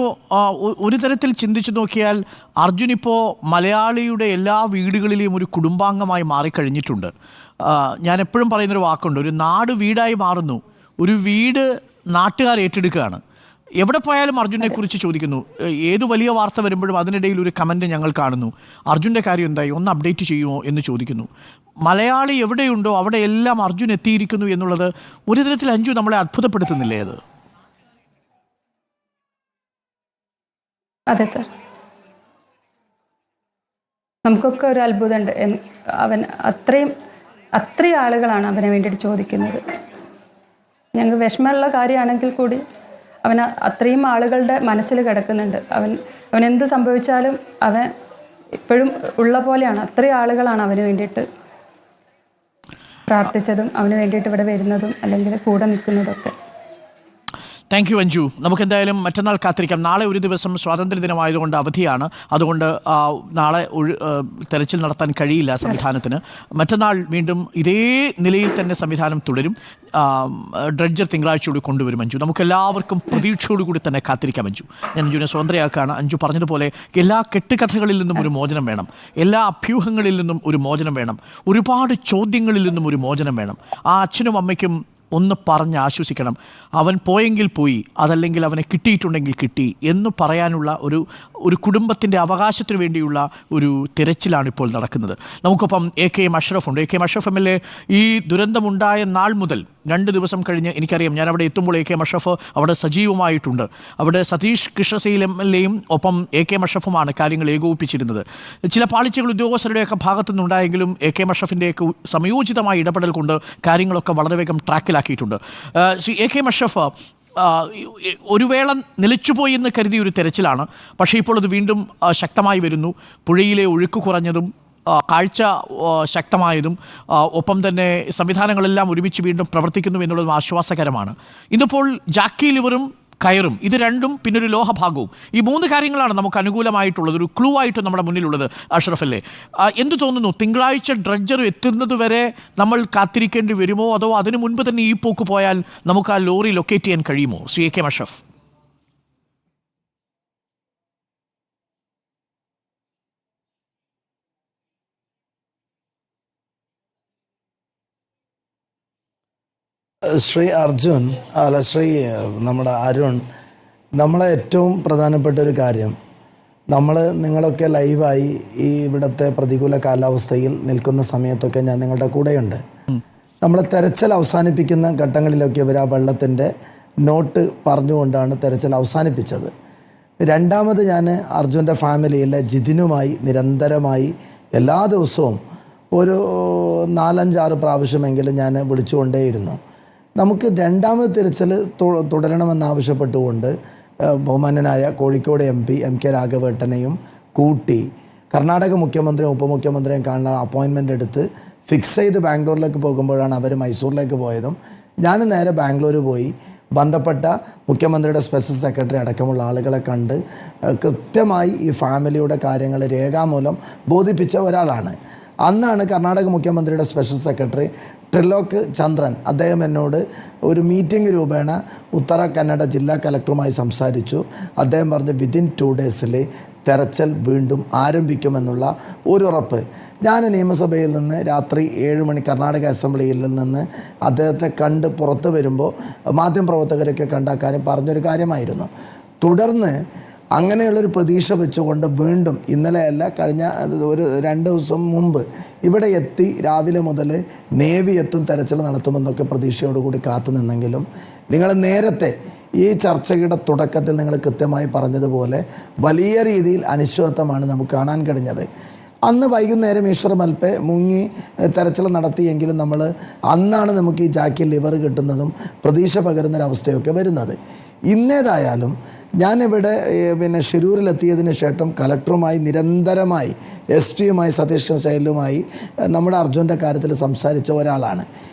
ഒരു തരത്തിൽ ചിന്തിച്ചു നോക്കിയാൽ അർജുൻ ഇപ്പോൾ മലയാളിയുടെ എല്ലാ വീടുകളിലെയും ഒരു കുടുംബാംഗമായി മാറിക്കഴിഞ്ഞിട്ടുണ്ട്. ഞാൻ എപ്പോഴും പറയുന്നൊരു വാക്കുണ്ട്, ഒരു നാട് വീടായി മാറുന്നു, ഒരു വീട് നാട്ടുകാർ ഏറ്റെടുക്കുകയാണ്. എവിടെ പോയാലും അർജുനെ കുറിച്ച് ചോദിക്കുന്നു. ഏത് വലിയ വാർത്ത വരുമ്പോഴും അതിനിടയിൽ ഒരു കമൻറ്റ് ഞങ്ങൾ കാണുന്നു, അർജുൻ്റെ കാര്യം എന്തായി, ഒന്ന് അപ്ഡേറ്റ് ചെയ്യുമോ എന്ന് ചോദിക്കുന്നു. മലയാളി എവിടെയുണ്ടോ അവിടെ എല്ലാം അർജുൻ എത്തിയിരിക്കുന്നു എന്നുള്ളത് ഒരു തരത്തിൽ അഞ്ജു നമ്മളെ അത്ഭുതപ്പെടുത്തുന്നില്ലേ? അത് അതെ സർ, നമുക്കൊക്കെ ഒരു അത്ഭുതമുണ്ട്. അവൻ അത്രയും ആളുകളാണ് അവനെ വേണ്ടിയിട്ട് ചോദിക്കുന്നത്. ഞങ്ങൾക്ക് വിഷമമുള്ള കാര്യമാണെങ്കിൽ കൂടി അവൻ അത്രയും ആളുകളുടെ മനസ്സിൽ കിടക്കുന്നുണ്ട്. അവൻ എന്ത് സംഭവിച്ചാലും അവൻ ഇപ്പോഴും ഉള്ള പോലെയാണ്. അത്രയും ആളുകളാണ് അവന് വേണ്ടിയിട്ട് പ്രാർത്ഥിച്ചതും അവന് വേണ്ടിയിട്ട് ഇവിടെ വരുന്നതും അല്ലെങ്കിൽ കൂടെ നിൽക്കുന്നതൊക്കെ. Thank you Anju. നമുക്കെന്തായാലും മറ്റന്നാൾ കാത്തിരിക്കാം. നാളെ ഒരു ദിവസം സ്വാതന്ത്ര്യദിനമായതുകൊണ്ട് അവധിയാണ്. അതുകൊണ്ട് നാളെ തെരച്ചിൽ നടത്താൻ കഴിയില്ല സംവിധാനത്തിന്. മറ്റന്നാൾ വീണ്ടും ഇതേ നിലയിൽ തന്നെ സംവിധാനം തുടരും. ഡ്രഡ്ജർ തിങ്കളാഴ്ചയോട് കൊണ്ടുവരും അഞ്ജു. നമുക്കെല്ലാവർക്കും പ്രതീക്ഷയോടുകൂടി തന്നെ കാത്തിരിക്കാം അഞ്ജു. ഞാൻ അഞ്ജുവിനെ സ്വതന്ത്രയാക്കുകയാണ്. അഞ്ജു പറഞ്ഞതുപോലെ എല്ലാ കെട്ടുകഥകളിൽ നിന്നും ഒരു മോചനം വേണം, എല്ലാ അഭ്യൂഹങ്ങളിൽ നിന്നും ഒരു മോചനം വേണം, ഒരുപാട് ചോദ്യങ്ങളിൽ നിന്നും ഒരു മോചനം വേണം. ആ അച്ഛനും അമ്മയ്ക്കും ഒന്ന് പറഞ്ഞ് ആശ്വസിക്കണം. അവൻ പോയെങ്കിൽ പോയി, അതല്ലെങ്കിൽ അവനെ കിട്ടിയിട്ടുണ്ടെങ്കിൽ കിട്ടി എന്ന് പറയാനുള്ള ഒരു കുടുംബത്തിൻ്റെ അവകാശത്തിന് വേണ്ടിയുള്ള ഒരു തിരച്ചിലാണ് ഇപ്പോൾ നടക്കുന്നത്. നമുക്കൊപ്പം AKM അഷ്റഫ് ഉണ്ട്. AKM അഷ്റഫ് MLA ഈ ദുരന്തമുണ്ടായ നാൾ മുതൽ 2 ദിവസം കഴിഞ്ഞ് എനിക്കറിയാം, ഞാൻ അവിടെ എത്തുമ്പോൾ AKM അഷ്റഫ് അവിടെ സജീവമായിട്ടുണ്ട്. അവിടെ സതീഷ് കൃഷ്ണശൈൽ MLAയും ഒപ്പം AKM അഷ്റഫുമാണ് കാര്യങ്ങൾ ഏകോപിപ്പിച്ചിരുന്നത്. ചില പാളിച്ചകൾ ഉദ്യോഗസ്ഥരുടെയൊക്കെ ഭാഗത്തുനിന്നുണ്ടായെങ്കിലും AKM അഷ്റഫിൻ്റെയൊക്കെ സമയോചിതമായ ഇടപെടൽ കൊണ്ട് കാര്യങ്ങളൊക്കെ വളരെ വേഗം ട്രാക്കിലാക്കിയിട്ടുണ്ട്. ശ്രീ AKM അഷ്റഫ്, ഒരു വേള നിലച്ചുപോയി എന്ന് കരുതിയ ഒരു തെരച്ചിലാണ്, പക്ഷേ ഇപ്പോൾ അത് വീണ്ടും ശക്തമായി വരുന്നു. പുഴയിലെ ഒഴുക്ക് കുറഞ്ഞതും കാഴ്ച ശക്തമായതും ഒപ്പം തന്നെ സംവിധാനങ്ങളെല്ലാം ഒരുമിച്ച് വീണ്ടും പ്രവർത്തിക്കുന്നു എന്നുള്ളതും ആശ്വാസകരമാണ്. ഇന്നിപ്പോൾ ജാക്കി ലിവറും കയറും, ഇത് രണ്ടും പിന്നൊരു ലോഹഭാഗവും, ഈ 3 കാര്യങ്ങളാണ് നമുക്ക് അനുകൂലമായിട്ടുള്ളത്, ഒരു ക്ലൂ ആയിട്ട് നമ്മുടെ മുന്നിലുള്ളത്. അഷ്റഫല്ലേ, എന്തു തോന്നുന്നു? തിങ്കളാഴ്ച ഡ്രഡ്ജർ എത്തുന്നത് വരെ നമ്മൾ കാത്തിരിക്കേണ്ടി വരുമോ, അതോ അതിനു മുൻപ് തന്നെ ഈ പോക്ക് പോയാൽ നമുക്ക് ആ ലോറി ലൊക്കേറ്റ് ചെയ്യാൻ കഴിയുമോ? ശ്രീ AKM അഷ്റഫ്. ശ്രീ അർജുൻ അല്ല ശ്രീ നമ്മുടെ അരുൺ, നമ്മളെ ഏറ്റവും പ്രധാനപ്പെട്ട ഒരു കാര്യം, നിങ്ങളൊക്കെ ലൈവായി ഈ ഇവിടുത്തെ പ്രതികൂല കാലാവസ്ഥയിൽ നിൽക്കുന്ന സമയത്തൊക്കെ ഞാൻ നിങ്ങളുടെ കൂടെയുണ്ട്. നമ്മൾ തെരച്ചിൽ അവസാനിപ്പിക്കുന്ന ഘട്ടങ്ങളിലൊക്കെ ഇവർ ആ വെള്ളത്തിൻ്റെ നോട്ട് പറഞ്ഞുകൊണ്ടാണ് തെരച്ചിൽ അവസാനിപ്പിച്ചത്. രണ്ടാമത് ഞാൻ അർജുൻ്റെ ഫാമിലിയിലെ ജിതിനുമായി നിരന്തരമായി എല്ലാ ദിവസവും ഒരു 4-5-6 പ്രാവശ്യമെങ്കിലും ഞാൻ വിളിച്ചുകൊണ്ടേയിരുന്നു. നമുക്ക് രണ്ടാമത് തിരച്ചിൽ തുടരണമെന്നാവശ്യപ്പെട്ടുകൊണ്ട് ബഹുമാന്യനായ കോഴിക്കോട് MP MK രാഘവേട്ടനെയും കൂട്ടി കർണാടക മുഖ്യമന്ത്രിയും ഉപമുഖ്യമന്ത്രിയും കാണാൻ അപ്പോയിൻമെൻ്റ് എടുത്ത് ഫിക്സ് ചെയ്ത് ബാംഗ്ലൂരിലേക്ക് പോകുമ്പോഴാണ് അവർ മൈസൂരിലേക്ക് പോയതും. ഞാൻ നേരെ ബാംഗ്ലൂർ പോയി ബന്ധപ്പെട്ട മുഖ്യമന്ത്രിയുടെ സ്പെഷ്യൽ സെക്രട്ടറി അടക്കമുള്ള ആളുകളെ കണ്ട് കൃത്യമായി ഈ ഫാമിലിയുടെ കാര്യങ്ങൾ രേഖാമൂലം ബോധിപ്പിച്ച ഒരാളാണ്. അന്നാണ് കർണാടക മുഖ്യമന്ത്രിയുടെ സ്പെഷ്യൽ സെക്രട്ടറി ട്രിലോക് ചന്ദ്രൻ അദ്ദേഹം എന്നോട് ഒരു മീറ്റിംഗ് രൂപേണ ഉത്തര കന്നഡ ജില്ലാ കലക്ടറുമായി സംസാരിച്ചു. അദ്ദേഹം പറഞ്ഞു വിതിൻ 2 ഡേയ്സിൽ തെരച്ചിൽ വീണ്ടും ആരംഭിക്കുമെന്നുള്ള ഒരു ഉറപ്പ്. ഞാൻ നിയമസഭയിൽ നിന്ന് രാത്രി 7 മണി കർണാടക അസംബ്ലിയിൽ നിന്ന് അദ്ദേഹത്തെ കണ്ട് പുറത്ത് വരുമ്പോൾ മാധ്യമപ്രവർത്തകരൊക്കെ കണ്ട കാര്യം പറഞ്ഞൊരു കാര്യമായിരുന്നു. തുടർന്ന് അങ്ങനെയുള്ളൊരു പ്രതീക്ഷ വെച്ചുകൊണ്ട് വീണ്ടും ഇന്നലെയല്ല കഴിഞ്ഞ ഒരു 2 ദിവസം മുമ്പ് ഇവിടെ എത്തി രാവിലെ മുതൽ നേവി എത്തും തെരച്ചിൽ നടത്തുമെന്നൊക്കെ പ്രതീക്ഷയോടുകൂടി കാത്തു നിന്നെങ്കിലും നിങ്ങൾ നേരത്തെ ഈ ചർച്ചയുടെ തുടക്കത്തിൽ നിങ്ങൾ കൃത്യമായി പറഞ്ഞതുപോലെ വലിയ രീതിയിൽ അനിശ്ചിതത്വമാണ് നമുക്ക് കാണാൻ കഴിഞ്ഞത്. അന്ന് വൈകുന്നേരം ഈശ്വർ മൽപ്പെ മുങ്ങി തെരച്ചിൽ നടത്തിയെങ്കിലും അന്നാണ് നമുക്ക് ഈ ജാക്കി ലിവർ കിട്ടുന്നതും പ്രതീക്ഷ പകരുന്നൊരവസ്ഥയൊക്കെ വരുന്നത്. ഇന്നേതായാലും ഞാനിവിടെ ഷിരൂരിലെത്തിയതിന് ശേഷം കലക്ടറുമായി നിരന്തരമായി SP-യുമായി സതീഷ് ശൈലുമായി നമ്മുടെ അർജുൻ്റെ കാര്യത്തിൽ സംസാരിച്ച ഒരാളാണ്.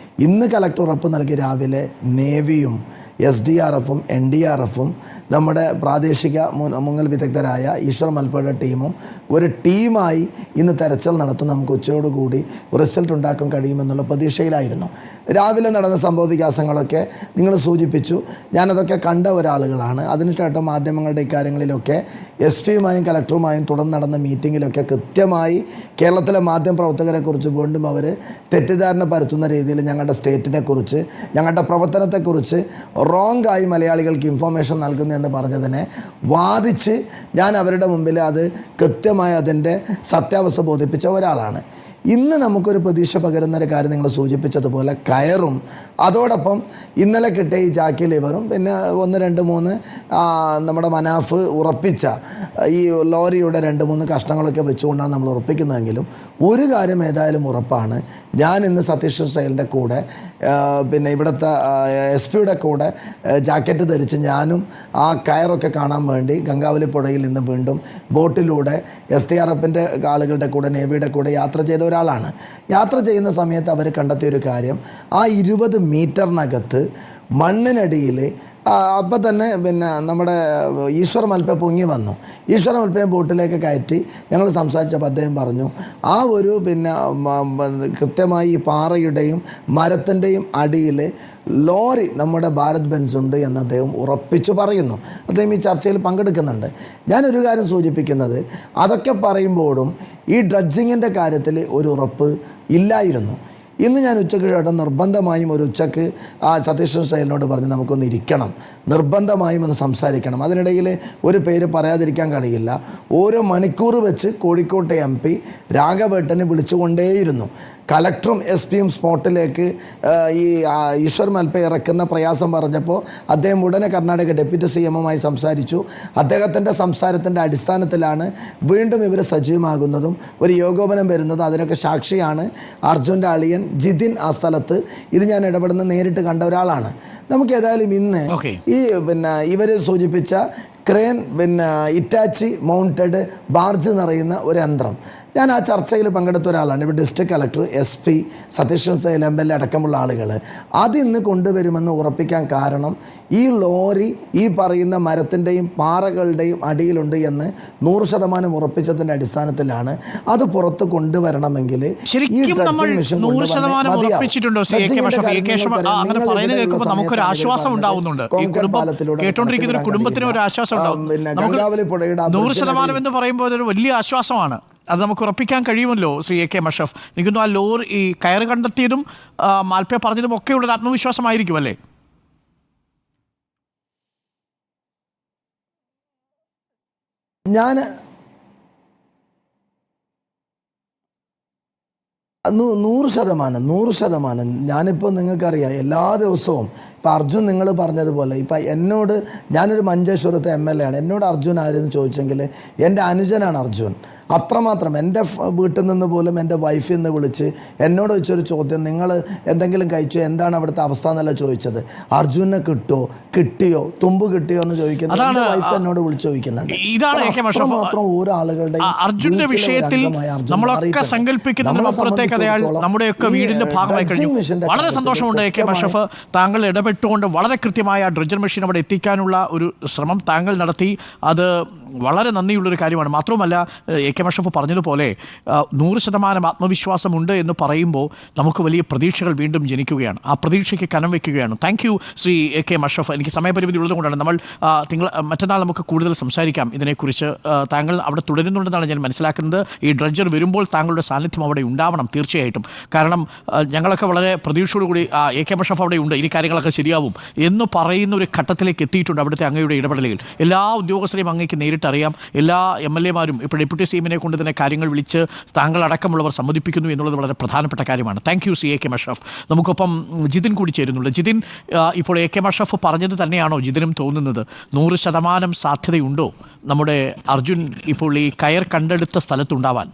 ഇന്ന് കലക്ടർ ഉറപ്പ് നൽകി രാവിലെ നേവിയും SDRFും NDRFും നമ്മുടെ പ്രാദേശിക മുങ്ങൽ വിദഗ്ധരായ ഈശ്വർ മൽപ്പയുടെ ടീമും ഒരു ടീമായി ഇന്ന് തെരച്ചിൽ നടത്തും. നമുക്ക് ഉച്ചയോടുകൂടി റിസൾട്ട് ഉണ്ടാക്കാൻ കഴിയുമെന്നുള്ള പ്രതീക്ഷയിലായിരുന്നു. രാവിലെ നടന്ന സംഭവ വികാസങ്ങളൊക്കെ നിങ്ങൾ സൂചിപ്പിച്ചു. ഞാനതൊക്കെ കണ്ട ഒരാളുകളാണ്. അതിനുശേഷം മാധ്യമങ്ങളുടെ ഇക്കാര്യങ്ങളിലൊക്കെ SP-യുമായും കലക്ടറുമായും തുടർന്ന് നടന്ന മീറ്റിങ്ങിലൊക്കെ കൃത്യമായി കേരളത്തിലെ മാധ്യമപ്രവർത്തകരെക്കുറിച്ച് വീണ്ടും അവർ തെറ്റിദ്ധാരണ പരത്തുന്ന രീതിയിൽ ഞങ്ങളുടെ സ്റ്റേറ്റിനെക്കുറിച്ച് ഞങ്ങളുടെ പ്രവർത്തനത്തെക്കുറിച്ച് റോങ്ങായി മലയാളികൾക്ക് ഇൻഫോർമേഷൻ നൽകുന്നു എന്ന് പറഞ്ഞതിനെ വാദിച്ച് ഞാൻ അവരുടെ മുമ്പിൽ അത് കൃത്യമായി അതിൻ്റെ സത്യാവസ്ഥ ബോധിപ്പിച്ച ഒരാളാണ്. ഇന്ന് നമുക്കൊരു പ്രതീക്ഷ പകരുന്നൊരു കാര്യം നിങ്ങൾ സൂചിപ്പിച്ചതുപോലെ കയറും അതോടൊപ്പം ഇന്നലെ കിട്ടിയ ഈ ജാക്കി ലിവറും പിന്നെ 1, 2, 3 നമ്മുടെ മനാഫ് ഉറപ്പിച്ച ഈ ലോറിയുടെ 2, 3 കഷ്ണങ്ങളൊക്കെ വെച്ചുകൊണ്ടാണ് നമ്മൾ ഉറപ്പിക്കുന്നതെങ്കിലും ഒരു കാര്യം ഏതായാലും ഉറപ്പാണ്. ഞാൻ ഇന്ന് സതീഷ് ശൈലിൻ്റെ കൂടെ പിന്നെ ഇവിടുത്തെ SP-യുടെ കൂടെ ജാക്കറ്റ് ധരിച്ച് ഞാനും ആ കയറൊക്കെ കാണാൻ വേണ്ടി ഗംഗാവലി പുഴയിൽ നിന്ന് വീണ്ടും ബോട്ടിലൂടെ SDRFിൻ്റെ ആളുകളുടെ കൂടെ നേവിയുടെ കൂടെ യാത്ര ചെയ്ത ഒരാളാണ്. യാത്ര ചെയ്യുന്ന സമയത്ത് അവർ കണ്ടെത്തിയൊരു കാര്യം ആ 20 മീറ്ററിനകത്ത് മണ്ണിനടിയിൽ അപ്പം തന്നെ പിന്നെ നമ്മുടെ ഈശ്വർ മൽപ്പെ പൊങ്ങി വന്നു. ഈശ്വർ മൽപ്പയെ ബോട്ടിലേക്ക് കയറ്റി ഞങ്ങൾ സംസാരിച്ചപ്പോൾ അദ്ദേഹം പറഞ്ഞു ആ ഒരു കൃത്യമായി ഈ പാറയുടെയും മരത്തിൻ്റെയും അടിയിൽ ലോറി നമ്മുടെ ഭാരത് ബെൻസ് ഉണ്ട് എന്ന് അദ്ദേഹം ഉറപ്പിച്ചു പറയുന്നു. അദ്ദേഹം ഈ ചർച്ചയിൽ പങ്കെടുക്കുന്നുണ്ട്. ഞാനൊരു കാര്യം സൂചിപ്പിക്കുന്നത് അതൊക്കെ പറയുമ്പോഴും ഈ ഡ്രഡ്ജിങ്ങിൻ്റെ കാര്യത്തിൽ ഒരു ഉറപ്പ് ഇല്ലായിരുന്നു. ഇന്ന് ഞാൻ ഉച്ചയ്ക്ക് ശേഷം നിർബന്ധമായും ഒരു ഉച്ചക്ക് ആ സതീഷ് ശൈലിനോട് പറഞ്ഞ് നമുക്കൊന്ന് ഇരിക്കണം, നിർബന്ധമായും ഒന്ന് സംസാരിക്കണം. അതിനിടയിൽ ഒരു പേര് പറയാതിരിക്കാൻ കഴിയില്ല. ഓരോ മണിക്കൂർ വെച്ച് കോഴിക്കോട്ടെ MP രാഘവേട്ടനെ വിളിച്ചുകൊണ്ടേയിരുന്നു. കലക്ടറും SP-യും സ്പോട്ടിലേക്ക് ഈ ഈശ്വർ മൽപ്പെ ഇറക്കുന്ന പ്രയാസം പറഞ്ഞപ്പോൾ അദ്ദേഹം ഉടനെ കർണാടക ഡെപ്യൂട്ടി CM-മായി സംസാരിച്ചു. അദ്ദേഹത്തിൻ്റെ സംസാരത്തിൻ്റെ അടിസ്ഥാനത്തിലാണ് വീണ്ടും ഇവർ സജീവമാകുന്നതും ഒരു യോഗോപനം വരുന്നതും. അതിനൊക്കെ സാക്ഷിയാണ് അർജുൻ്റെ അളിയൻ ജിതിൻ ആ സ്ഥലത്ത്. ഇത് ഞാൻ ഇടപെടുന്ന നേരിട്ട് കണ്ട ഒരാളാണ്. നമുക്ക് ഏതായാലും ഇന്ന് ഈ ഇവർ സൂചിപ്പിച്ച ക്രെയിൻ ഇറ്റാച്ചി മൗണ്ടഡ് ബാർജ് നിറയുന്ന ഒരു യന്ത്രം, ഞാൻ ആ ചർച്ചയിൽ പങ്കെടുത്ത ഒരാളാണ്. ഇവിടെ district collector SP Satish Sail MLA അടക്കമുള്ള ആളുകൾ അതിന്ന് കൊണ്ടുവരുമെന്ന് ഉറപ്പിക്കാൻ കാരണം ഈ ലോറി ഈ പറയുന്ന മരത്തിൻ്റെയും പാറകളുടെയും അടിയിലുണ്ട് എന്ന് 100% ഉറപ്പിച്ചതിൻ്റെ അടിസ്ഥാനത്തിലാണ്. അത് പുറത്ത് കൊണ്ടുവരണമെങ്കിൽ ഈ ഡ്രഡ്ജിംഗ് മെഷീൻ ഗംഗാവലി പുഴയുടെ 100% എന്ന് പറയുമ്പോൾ അതൊരു വലിയ ആശ്വാസമാണ്. അത് നമുക്ക് ഉറപ്പിക്കാൻ കഴിയുമല്ലോ ശ്രീ AK മഷറഫ്. എനിക്കൊന്നു ആ ലോറി ഈ കയറ് കണ്ടെത്തിയതും മാൽപ്പെ പറഞ്ഞതും ഒക്കെ ഉള്ളൊരു ആത്മവിശ്വാസമായിരിക്കും അല്ലേ? ഞാൻ 100%. ഞാനിപ്പോൾ നിങ്ങൾക്കറിയാം എല്ലാ ദിവസവും ഇപ്പം അർജുൻ നിങ്ങൾ പറഞ്ഞതുപോലെ ഇപ്പം എന്നോട് ഞാനൊരു മഞ്ചേശ്വരത്തെ MLA ആണ്. എന്നോട് അർജുൻ ആരെന്ന് ചോദിച്ചെങ്കിൽ എൻ്റെ അനുജനാണ് അർജുൻ. അത്രമാത്രം എൻ്റെ വീട്ടിൽ നിന്ന് പോലും എൻ്റെ വൈഫിൽ നിന്ന് വിളിച്ച് എന്നോട് ചോദിച്ചൊരു ചോദ്യം, നിങ്ങൾ എന്തെങ്കിലും കഴിച്ചോ, എന്താണ് അവിടുത്തെ അവസ്ഥ എന്നല്ല ചോദിച്ചത്, അർജുനെ കിട്ടിയോ തുമ്പ് കിട്ടിയോ എന്ന് ചോദിക്കുന്നത് എൻ്റെ വൈഫ് എന്നോട് വിളിച്ച് ചോദിക്കുന്നുണ്ട്. അത്രമാത്രം ഓരോ ആളുകളുടെയും അർജുന്റെ വിഷയത്തിൽ നമ്മളൊക്കെ സങ്കല്പിക്കുന്ന നമ്മുടെയൊക്കെ വീടിന്റെ ഭാഗമായി കഴിഞ്ഞു. വളരെ സന്തോഷമുണ്ട് AK മഷറഫ്, താങ്കൾ ഇടപെട്ടുകൊണ്ട് വളരെ കൃത്യമായ ഡ്രഡ്ജർ മെഷീൻ അവിടെ എത്തിക്കാനുള്ള ഒരു ശ്രമം താങ്കൾ നടത്തി. അത് വളരെ നന്ദിയുള്ളൊരു കാര്യമാണ്. മാത്രവുമല്ല AK അഷ്റഫ് പറഞ്ഞതുപോലെ 100% ആത്മവിശ്വാസമുണ്ട് എന്ന് പറയുമ്പോൾ നമുക്ക് വലിയ പ്രതീക്ഷകൾ വീണ്ടും ജനിക്കുകയാണ്. ആ പ്രതീക്ഷയ്ക്ക് കനം വയ്ക്കുകയാണ്. Thank you Shri AK Ashraf. എനിക്ക് സമയപരിമിതി ഉള്ളതുകൊണ്ടാണ് നമ്മൾ മറ്റന്നാൾ നമുക്ക് കൂടുതൽ സംസാരിക്കാം ഇതിനെക്കുറിച്ച്. താങ്കൾ അവിടെ തുടരുന്നുണ്ടെന്നാണ് ഞാൻ മനസ്സിലാക്കുന്നത്. ഈ ഡ്രഡ്ജർ വരുമ്പോൾ താങ്കളുടെ സാന്നിധ്യം അവിടെ ഉണ്ടാവണം തീർച്ചയായിട്ടും. കാരണം ഞങ്ങളൊക്കെ വളരെ പ്രതീക്ഷയോടുകൂടി AK അഷ്റഫ് അവിടെ ഉണ്ട്, ഇനി കാര്യങ്ങളൊക്കെ ശരിയാവും എന്ന് പറയുന്ന ഒരു ഘട്ടത്തിലേക്ക് എത്തിയിട്ടുണ്ട് അവിടുത്തെ അങ്ങയുടെ ഇടപെടലുകൾ. എല്ലാ ഉദ്യോഗസ്ഥരെയും അങ്ങേക്ക് നേരിട്ടറിയാം. എല്ലാ MLA മാരും ഇപ്പോൾ ഡെപ്യൂട്ടി CM കൊണ്ട് തന്നെ കാര്യങ്ങൾ വിളിച്ച് താങ്കളടക്കമുള്ളവർ സമ്മതിപ്പിക്കുന്നു എന്നുള്ളത് വളരെ പ്രധാനപ്പെട്ട കാര്യമാണ്. Thank you AK Ashraf. നമുക്കൊപ്പം ജിതിൻ കൂടി ചേരുന്നുണ്ട്. ജിതിൻ, ഇപ്പോൾ AK അഷ്റഫ് പറഞ്ഞത് തന്നെയാണോ ജിതിനും തോന്നുന്നത്? 100% സാധ്യതയുണ്ടോ നമ്മുടെ അർജുൻ ഇപ്പോൾ ഈ കയർ കണ്ടെടുത്ത സ്ഥലത്തുണ്ടാവാൻ?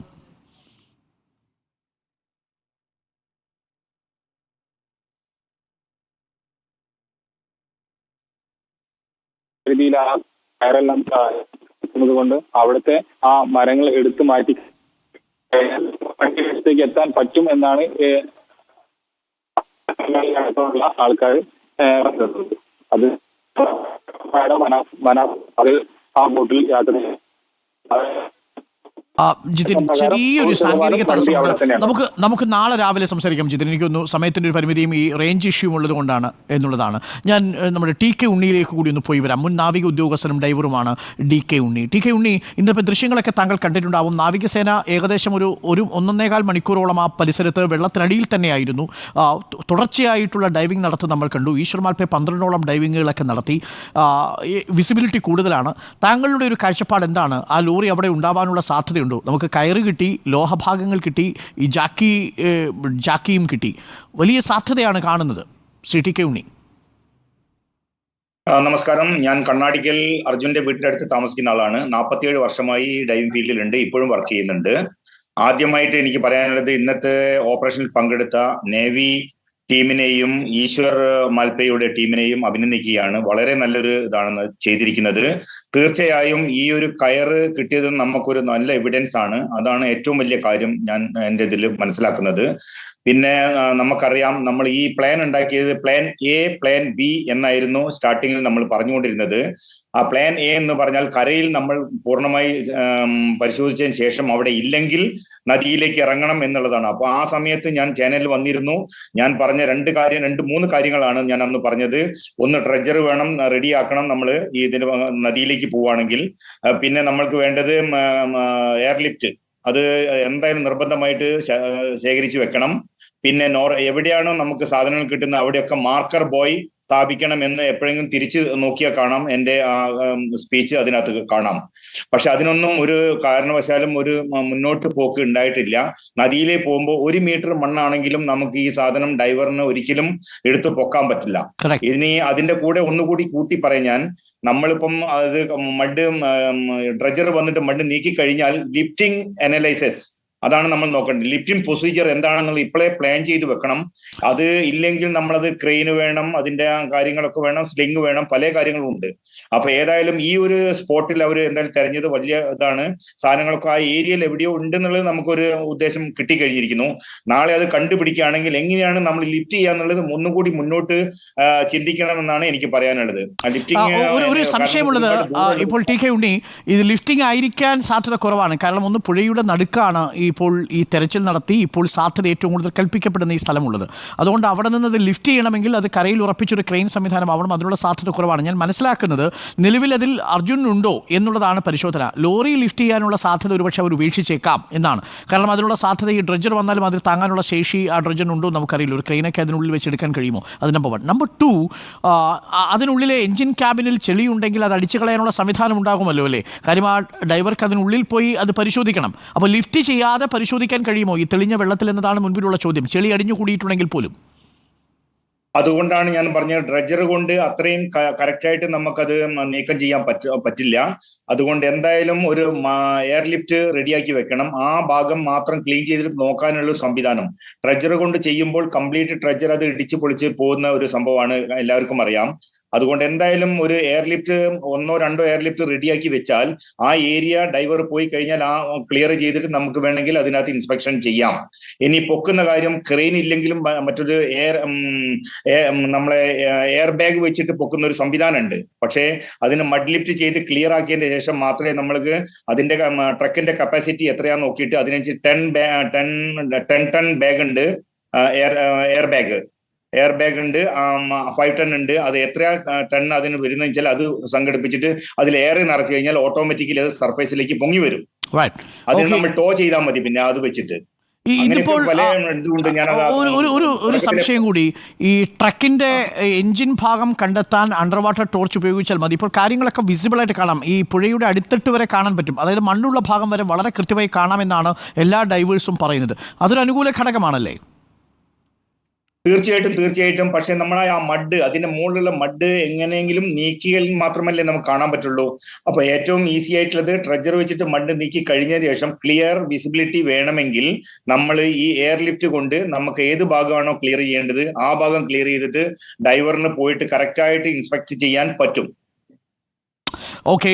രീതിയിൽ ആ കയറെല്ലാം കൊണ്ട് അവിടുത്തെ ആ മരങ്ങൾ എടുത്തു മാറ്റി ത്തേക്ക് എത്താൻ പറ്റും എന്നാണ് ആൾക്കാർ അത് അത് ആ ബോട്ടിൽ യാത്ര ജിതിൻ, ചെറിയൊരു സാങ്കേതിക തടസ്സമുണ്ട്. നമുക്ക് നാളെ രാവിലെ സംസാരിക്കാം ജിതിൻ. എനിക്കൊന്നു സമയത്തിൻ്റെ ഒരു പരിമിതിയും ഈ റേഞ്ച് ഇഷ്യൂ ഉള്ളത് കൊണ്ടാണ് എന്നുള്ളതാണ്. ഞാൻ നമ്മുടെ TK ഉണ്ണിയിലേക്ക് കൂടി ഒന്ന് പോയി വരാം. മുൻ നാവിക ഉദ്യോഗസ്ഥനും ഡൈവറുമാണ് DK ഉണ്ണി. TK ഉണ്ണി, ഇന്നിപ്പോൾ ദൃശ്യങ്ങളൊക്കെ താങ്കൾ കണ്ടിട്ടുണ്ടാവും. നാവികസേന ഏകദേശം ഒരു 1.25 മണിക്കൂറോളം ആ പരിസരത്ത് വെള്ളത്തിനടിയിൽ തന്നെയായിരുന്നു. തുടർച്ചയായിട്ടുള്ള ഡൈവിംഗ് നടത്തും നമ്മൾ കണ്ടു. ഈശ്വർ മാൽപ്പെ 12ഓളം ഡൈവിങ്ങുകളൊക്കെ നടത്തി. വിസിബിലിറ്റി കൂടുതലാണ്. താങ്കളുടെ ഒരു കാഴ്ചപ്പാട് എന്താണ്? ആ ലോറി അവിടെ ഉണ്ടാവാനുള്ള സാധ്യതയുണ്ട്? നമുക്ക് കയറ് കിട്ടി, ലോഹഭാഗങ്ങൾ കിട്ടി, ഈ ജാക്കിയും കിട്ടി. വലിയ സാധ്യതയാണ് കാണുന്നത്. ശ്രീ TK ഉണ്ണി. നമസ്കാരം. ഞാൻ കണ്ണാടിക്കൽ അർജുന്റെ വീടിന്റെ അടുത്ത് താമസിക്കുന്ന ആളാണ്. 47 വർഷമായി ഡൈവിംഗ് ഫീൽഡിലുണ്ട്, ഇപ്പോഴും വർക്ക് ചെയ്യുന്നുണ്ട്. ആദ്യമായിട്ട് എനിക്ക് പറയാനുള്ളത്, ഇന്നത്തെ ഓപ്പറേഷനിൽ പങ്കെടുത്ത നേവി ടീമിനെയും ഈശ്വർ മാൽപ്പയുടെ ടീമിനെയും അഭിനന്ദിക്കുകയാണ്. വളരെ നല്ലൊരു ഇതാണ് ചെയ്തിരിക്കുന്നത്. തീർച്ചയായും ഈ ഒരു കയറ് കിട്ടിയത് നമുക്കൊരു നല്ല എവിഡൻസ് ആണ്. അതാണ് ഏറ്റവും വലിയ കാര്യം ഞാൻ എൻ്റെ ഇതിൽ മനസ്സിലാക്കുന്നത്. പിന്നെ നമുക്കറിയാം, നമ്മൾ ഈ പ്ലാൻ ഉണ്ടാക്കിയത് പ്ലാൻ A, പ്ലാൻ B എന്നായിരുന്നു സ്റ്റാർട്ടിങ്ങിൽ നമ്മൾ പറഞ്ഞുകൊണ്ടിരുന്നത്. ആ പ്ലാൻ A എന്ന് പറഞ്ഞാൽ കരയിൽ നമ്മൾ പൂർണ്ണമായി പരിശോധിച്ചതിന് ശേഷം അവിടെ ഇല്ലെങ്കിൽ നദിയിലേക്ക് ഇറങ്ങണം എന്നുള്ളതാണ്. അപ്പൊ ആ സമയത്ത് ഞാൻ ചാനലിൽ വന്നിരുന്നു. ഞാൻ പറഞ്ഞ 3 കാര്യങ്ങളാണ് ഞാൻ അന്ന് പറഞ്ഞത്. ഒന്ന്, ഡ്രഡ്ജർ വേണം, റെഡിയാക്കണം നമ്മൾ ഈ ഇതിന് നദിയിലേക്ക് പോവുകയാണെങ്കിൽ. പിന്നെ നമ്മൾക്ക് വേണ്ടത് എയർലിഫ്റ്റ്, അത് എന്തായാലും നിർബന്ധമായിട്ട് ശേഖരിച്ചു വെക്കണം. പിന്നെ എവിടെയാണോ നമുക്ക് സാധനങ്ങൾ കിട്ടുന്നത് അവിടെയൊക്കെ മാർക്കർ ബോയ് സ്ഥാപിക്കണം എന്ന് എപ്പോഴെങ്കിലും തിരിച്ച് നോക്കിയാൽ കാണാം. എൻ്റെ സ്പീച്ച് അതിനകത്ത് കാണാം. പക്ഷെ അതിനൊന്നും ഒരു കാരണവശാലും ഒരു മുന്നോട്ട് പോക്ക് ഉണ്ടായിട്ടില്ല. നദിയിലേക്ക് പോകുമ്പോൾ 1 മീറ്റർ മണ്ണാണെങ്കിലും നമുക്ക് ഈ സാധനം ഡൈവറിന് ഒരിക്കലും എടുത്തു പൊക്കാൻ പറ്റില്ല. ഇനി അതിന്റെ കൂടെ ഒന്നുകൂടി കൂട്ടി പറയാൻ, നമ്മളിപ്പം അത് ഡ്രഡ്ജർ വന്നിട്ട് മണ്ണ് നീക്കി കഴിഞ്ഞാൽ ലിഫ്റ്റിംഗ് അനലൈസിസ്, അതാണ് നമ്മൾ നോക്കേണ്ടത്. ലിഫ്റ്റിംഗ് പ്രൊസീജിയർ എന്താണെന്നുള്ള ഇപ്പോഴേ പ്ലാൻ ചെയ്ത് വെക്കണം. അത് ഇല്ലെങ്കിൽ നമ്മളത് ക്രെയിന് വേണം, അതിന്റെ കാര്യങ്ങളൊക്കെ വേണം, സ്ലിംഗ് വേണം, പല കാര്യങ്ങളും ഉണ്ട്. അപ്പൊ ഏതായാലും ഈ ഒരു സ്പോട്ടിൽ അവർ എന്തായാലും തെരഞ്ഞത് വലിയ ഇതാണ്. സാധനങ്ങളൊക്കെ ആ ഏരിയയിൽ എവിടെയോ ഉണ്ടെന്നുള്ളത് നമുക്കൊരു ഉദ്ദേശം കിട്ടിക്കഴിഞ്ഞിരിക്കുന്നു. നാളെ അത് കണ്ടുപിടിക്കുകയാണെങ്കിൽ എങ്ങനെയാണ് നമ്മൾ ലിഫ്റ്റ് ചെയ്യാന്നുള്ളത് ഒന്നുകൂടി മുന്നോട്ട് ചിന്തിക്കണമെന്നാണ് എനിക്ക് പറയാനുള്ളത്. ഒരു സംശയമുള്ളത്, ഇപ്പോൾ TK ഉണ്ണി, ഇത് ലിഫ്റ്റിംഗ് ആയിരിക്കാൻ സാധ്യത കുറവാണ്. കാരണം ഒന്ന്, പുഴയുടെ നടുക്കാണ് ഇപ്പോൾ ഈ തെരച്ചിൽ നടത്തി ഇപ്പോൾ സാധ്യത ഏറ്റവും കൂടുതൽ കൽപ്പിക്കപ്പെടുന്ന ഈ സ്ഥലമുള്ളത്. അതുകൊണ്ട് അവിടെ നിന്ന് അത് ലിഫ്റ്റ് ചെയ്യണമെങ്കിൽ അത് കരയിൽ ഉറപ്പിച്ചൊരു ക്രെയിൻ സംവിധാനം ആവണം. അതിനുള്ള സാധ്യത കുറവാണ്. ഞാൻ മനസ്സിലാക്കുന്നത് നിലവിൽ അതിൽ അർജുൻ ഉണ്ടോ എന്നുള്ളതാണ് പരിശോധന. ലോറി ലിഫ്റ്റ് ചെയ്യാനുള്ള സാധ്യത ഒരുപക്ഷെ അവർ ഉപേക്ഷിച്ചേക്കാം എന്നാണ്. കാരണം അതിനുള്ള സാധ്യത, ഈ ഡ്രഡ്ജർ വന്നാലും അതിൽ താങ്ങാനുള്ള ശേഷി ആ ഡ്രഡ്ജറിന് ഉണ്ടോ നമുക്കറിയില്ല. ഒരു ക്രെയിനൊക്കെ അതിനുള്ളിൽ വെച്ചെടുക്കാൻ കഴിയുമോ? അത് നമ്പർ 1. നമ്പർ 2, അതിനുള്ളിലെ എഞ്ചിൻ ക്യാബിനിൽ ചെളിയുണ്ടെങ്കിൽ അത് അടിച്ചു കളയാനുള്ള സംവിധാനം ഉണ്ടാകുമല്ലോ അല്ലേ? കാര്യം ആ ഡൈവർക്ക് അതിനുള്ളിൽ പോയി അത് പരിശോധിക്കണം. അപ്പോൾ ലിഫ്റ്റ് ചെയ്യാതെ പരിശോധിക്കാൻ കഴിയുമോ ഈ തെളിഞ്ഞ വെള്ളത്തിൽ എന്നതാണ് മുൻപിലുള്ള ചോദ്യം, ചെളി അടിഞ്ഞു കൂടിയിട്ടുണ്ടെങ്കിൽ പോലും. അതുകൊണ്ടാണ് ഞാൻ പറഞ്ഞത്, ഡ്രഡ്ജർ കൊണ്ട് അത്രയും കറക്റ്റായിട്ട് നമുക്കത് നീക്കം ചെയ്യാൻ പറ്റില്ല. അതുകൊണ്ട് എന്തായാലും ഒരു എയർലിഫ്റ്റ് റെഡിയാക്കി വെക്കണം. ആ ഭാഗം മാത്രം ക്ലീൻ ചെയ്തിട്ട് നോക്കാനുള്ള ഒരു സംവിധാനം. ഡ്രഡ്ജർ കൊണ്ട് ചെയ്യുമ്പോൾ കംപ്ലീറ്റ് ഡ്രഡ്ജർ അത് ഇടിച്ചു പൊളിച്ച് പോകുന്ന ഒരു സംഭവമാണ്, എല്ലാവർക്കും അറിയാം. അതുകൊണ്ട് എന്തായാലും ഒരു എയർലിഫ്റ്റ് 1-2 എയർലിഫ്റ്റ് റെഡിയാക്കി വെച്ചാൽ ആ ഏരിയ ഡൈവർ പോയി കഴിഞ്ഞാൽ ആ ക്ലിയർ ചെയ്തിട്ട് നമുക്ക് വേണമെങ്കിൽ അതിനകത്ത് ഇൻസ്പെക്ഷൻ ചെയ്യാം. ഇനി പൊക്കുന്ന കാര്യം ക്രെയിൻ ഇല്ലെങ്കിലും മറ്റൊരു നമ്മളെ എയർ ബാഗ് വെച്ചിട്ട് പൊക്കുന്ന ഒരു സംവിധാനം ഉണ്ട്. പക്ഷേ അതിന് മഡ് ലിഫ്റ്റ് ചെയ്ത് ക്ലിയർ ആക്കിയതിന് ശേഷം മാത്രമേ നമ്മൾക്ക് അതിന്റെ ട്രക്കിന്റെ കപ്പാസിറ്റി എത്രയാന്ന് നോക്കിയിട്ട് അതിനനുസരിച്ച് 10 ടൺ ബാഗ് ഉണ്ട്, എയർ ബാഗ് ഉണ്ട്, 5 ടൺ ഉണ്ട്. അത് എത്ര ടൺ അതിന് വരുന്ന വെച്ചാൽ അത് സംഘടിപ്പിച്ചിട്ട് അതിൽ എയർ നിറച്ചു കഴിഞ്ഞാൽ ഓട്ടോമാറ്റിക്കലി അത് സർഫേസിലേക്ക് പൊങ്ങി വരും. അതിന് നമ്മൾ ടോ ചെയ്താൽ മതി. പിന്നെ അത് വെച്ചിട്ട് ഇതിപ്പോൾ ഒരു സംശയം കൂടി, ഈ ട്രക്കിന്റെ എഞ്ചിൻ ഭാഗം കണ്ടെത്താൻ അണ്ടർ വാട്ടർ ടോർച്ച് ഉപയോഗിച്ചാൽ മതി. ഇപ്പോൾ കാര്യങ്ങളൊക്കെ വിസിബിൾ ആയിട്ട് കാണാം, ഈ പുഴയുടെ അടിത്തട്ട് വരെ കാണാൻ പറ്റും, അതായത് മണ്ണുള്ള ഭാഗം വരെ വളരെ കൃത്യമായി കാണാമെന്നാണ് എല്ലാ ഡൈവേഴ്സും പറയുന്നത്. അതൊരു അനുകൂല ഘടകമാണല്ലേ? തീർച്ചയായിട്ടും. പക്ഷെ നമ്മളെ ആ മഡ്, അതിന്റെ മുകളിലുള്ള മഡ് എങ്ങനെയെങ്കിലും നീക്കിയാൽ മാത്രമല്ലേ നമുക്ക് കാണാൻ പറ്റുള്ളൂ. അപ്പൊ ഏറ്റവും ഈസി ആയിട്ടുള്ളത് ട്രെജർ വെച്ചിട്ട് മഡ് നീക്കി കഴിഞ്ഞതിന് ശേഷം ക്ലിയർ വിസിബിലിറ്റി വേണമെങ്കിൽ നമ്മൾ ഈ എയർ ലിഫ്റ്റ് കൊണ്ട് നമുക്ക് ഏത് ഭാഗമാണോ ക്ലിയർ ചെയ്യേണ്ടത് ആ ഭാഗം ക്ലിയർ ചെയ്തിട്ട് ഡൈവറിന് പോയിട്ട് കറക്റ്റായിട്ട് ഇൻസ്പെക്ട് ചെയ്യാൻ പറ്റും. ഓക്കെ,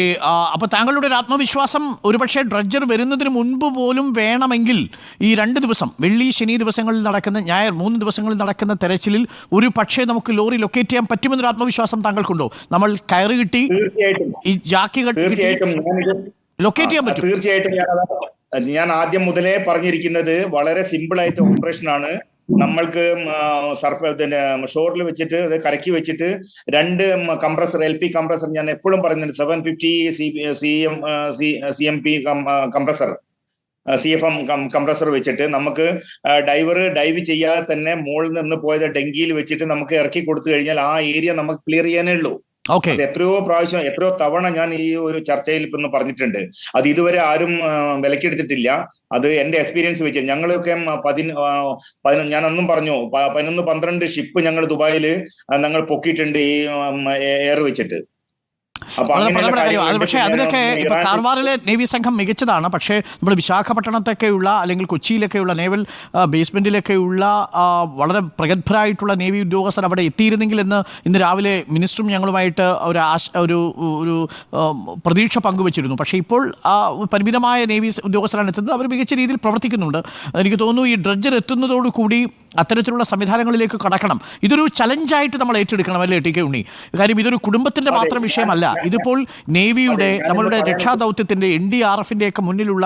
അപ്പോൾ താങ്കളുടെ ഒരു ആത്മവിശ്വാസം ഒരുപക്ഷെ ഡ്രഡ്ജർ വരുന്നതിന് മുൻപ് പോലും വേണമെങ്കിൽ ഈ 2 ദിവസം, വെള്ളി ശനി ദിവസങ്ങളിൽ നടക്കുന്ന, ഞായർ 3 ദിവസങ്ങളിൽ നടക്കുന്ന തെരച്ചിലിൽ ഒരു പക്ഷേ നമുക്ക് ലോറി ലൊക്കേറ്റ് ചെയ്യാൻ പറ്റുമെന്നൊരു ആത്മവിശ്വാസം താങ്കൾക്കുണ്ടോ? നമ്മൾ കയറ് കിട്ടി, ഈ ജാക്കി ലൊക്കേറ്റ് ചെയ്യാൻ പറ്റും. തീർച്ചയായിട്ടും ഞാൻ ആദ്യം മുതലേ പറഞ്ഞിരിക്കുന്നത് വളരെ സിമ്പിൾ ആയിട്ട് ഓപ്പറേഷൻ ആണ്. നമ്മൾക്ക് ഷോറിൽ വെച്ചിട്ട് അത് കരക്കി വെച്ചിട്ട് 2 കംപ്രസർ, LP കംപ്രസർ, ഞാൻ എപ്പോഴും പറയുന്നുണ്ട് 750 CMP കംപ്രസർ, CFM കംപ്രസർ വെച്ചിട്ട് നമുക്ക് ഡൈവ് ചെയ്യാതെ തന്നെ മുകളിൽ നിന്ന് പോയത് ഡെങ്കിയിൽ വെച്ചിട്ട് നമുക്ക് ഇറക്കി കൊടുത്തു കഴിഞ്ഞാൽ ആ ഏരിയ നമുക്ക് ക്ലിയർ ചെയ്യാനേ ഉള്ളൂ. എത്രയോ തവണ ഞാൻ ഈ ഒരു ചർച്ചയിൽ ഇപ്പൊ പറഞ്ഞിട്ടുണ്ട്. അത് ഇതുവരെ ആരും വിലക്കെടുത്തിട്ടില്ല. അത് എന്റെ എക്സ്പീരിയൻസ് വെച്ച് ഞങ്ങളൊക്കെ ഞാൻ അന്നും പറഞ്ഞു 11-12 ഷിപ്പ് ഞങ്ങൾ ദുബായിൽ ഞങ്ങൾ പൊക്കിയിട്ടുണ്ട് ഈ എയർ വെച്ചിട്ട്. പക്ഷേ അതിലൊക്കെ ഇപ്പൊ കാർവാറിലെ നേവി സംഘം മികച്ചതാണ്. പക്ഷേ നമ്മുടെ വിശാഖപട്ടണത്തൊക്കെയുള്ള അല്ലെങ്കിൽ കൊച്ചിയിലൊക്കെയുള്ള നേവൽ ബേസ്മെന്റിലൊക്കെയുള്ള വളരെ പ്രഗത്ഭരായിട്ടുള്ള നേവി ഉദ്യോഗസ്ഥർ അവിടെ എത്തിയിരുന്നെങ്കിൽ എന്ന് ഇന്ന് രാവിലെ മിനിസ്റ്ററും ഞങ്ങളുമായിട്ട് ഒരു പ്രതീക്ഷ പങ്കുവച്ചിരുന്നു. പക്ഷേ ഇപ്പോൾ പരിമിതമായ നേവി ഉദ്യോഗസ്ഥരാണ് എത്തുന്നത്. അവർ മികച്ച രീതിയിൽ പ്രവർത്തിക്കുന്നുണ്ട്. എനിക്ക് തോന്നുന്നു ഈ ഡ്രഡ്ജർ എത്തുന്നതോടുകൂടി അത്തരത്തിലുള്ള സംവിധാനങ്ങളിലേക്ക് കടക്കണം. ഇതൊരു ചലഞ്ചായിട്ട് നമ്മൾ ഏറ്റെടുക്കണം, അല്ലേ ടി കെ ഉണ്ണി? കാര്യം ഇതൊരു കുടുംബത്തിന്റെ മാത്രം വിഷയമല്ല. ഇതിപ്പോൾ നേവിയുടെ, നമ്മളുടെ രക്ഷാദൗത്യത്തിന്റെ, NDRFന്റെ ഒക്കെ മുന്നിലുള്ള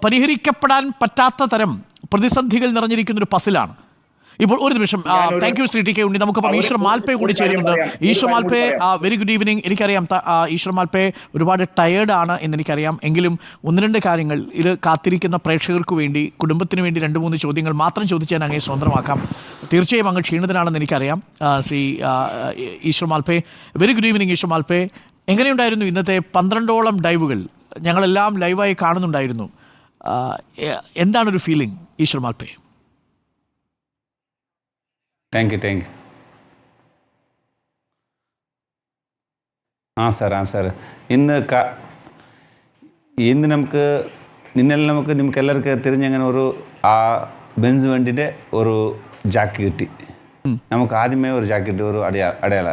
പരിഹരിക്കപ്പെടാൻ പറ്റാത്ത തരം പ്രതിസന്ധികൾ നിറഞ്ഞിരിക്കുന്ന ഒരു പസിലാണ്. ഇപ്പോൾ ഒരു നിമിഷം, thank you Shri T K Unni. നമുക്കിപ്പോൾ ഈശ്വർ മാൽപ്പേ കൂടി ചേരുന്നുണ്ട്. Eshwar Malpe, very good evening. എനിക്കറിയാം ഈശ്വർ മാൽപ്പേ ഒരുപാട് ടയേർഡാണ് എന്നെനിക്കറിയാം. എങ്കിലും 1-2 കാര്യങ്ങൾ ഇത് കാത്തിരിക്കുന്ന പ്രേക്ഷകർക്ക് വേണ്ടി, കുടുംബത്തിന് വേണ്ടി 2-3 ചോദ്യങ്ങൾ മാത്രം ചോദിച്ച് ഞാൻ അങ്ങേ സ്വന്തമാക്കാം. തീർച്ചയായും അങ്ങ് ക്ഷീണിതനാണെന്ന് എനിക്കറിയാം. Shri Eshwar Malpe, very good evening Eshwar Malpe. എങ്ങനെയുണ്ടായിരുന്നു ഇന്നത്തെ 12ഓളം ഡൈവുകൾ? ഞങ്ങളെല്ലാം ലൈവായി കാണുന്നുണ്ടായിരുന്നു. എന്താണൊരു feeling Eshwar Malpe? Thank you. Sir ഇന്ന് നമുക്കെല്ലാവർക്കും തിരിഞ്ഞങ്ങനെ ഒരു ആ ബെൻസ് വണ്ടിൻ്റെ ഒരു ജാക്ക് കിട്ടി. നമുക്ക് ആദ്യമേ ഒരു ജാക്ക് കിട്ടി, ഒരു അടയാള.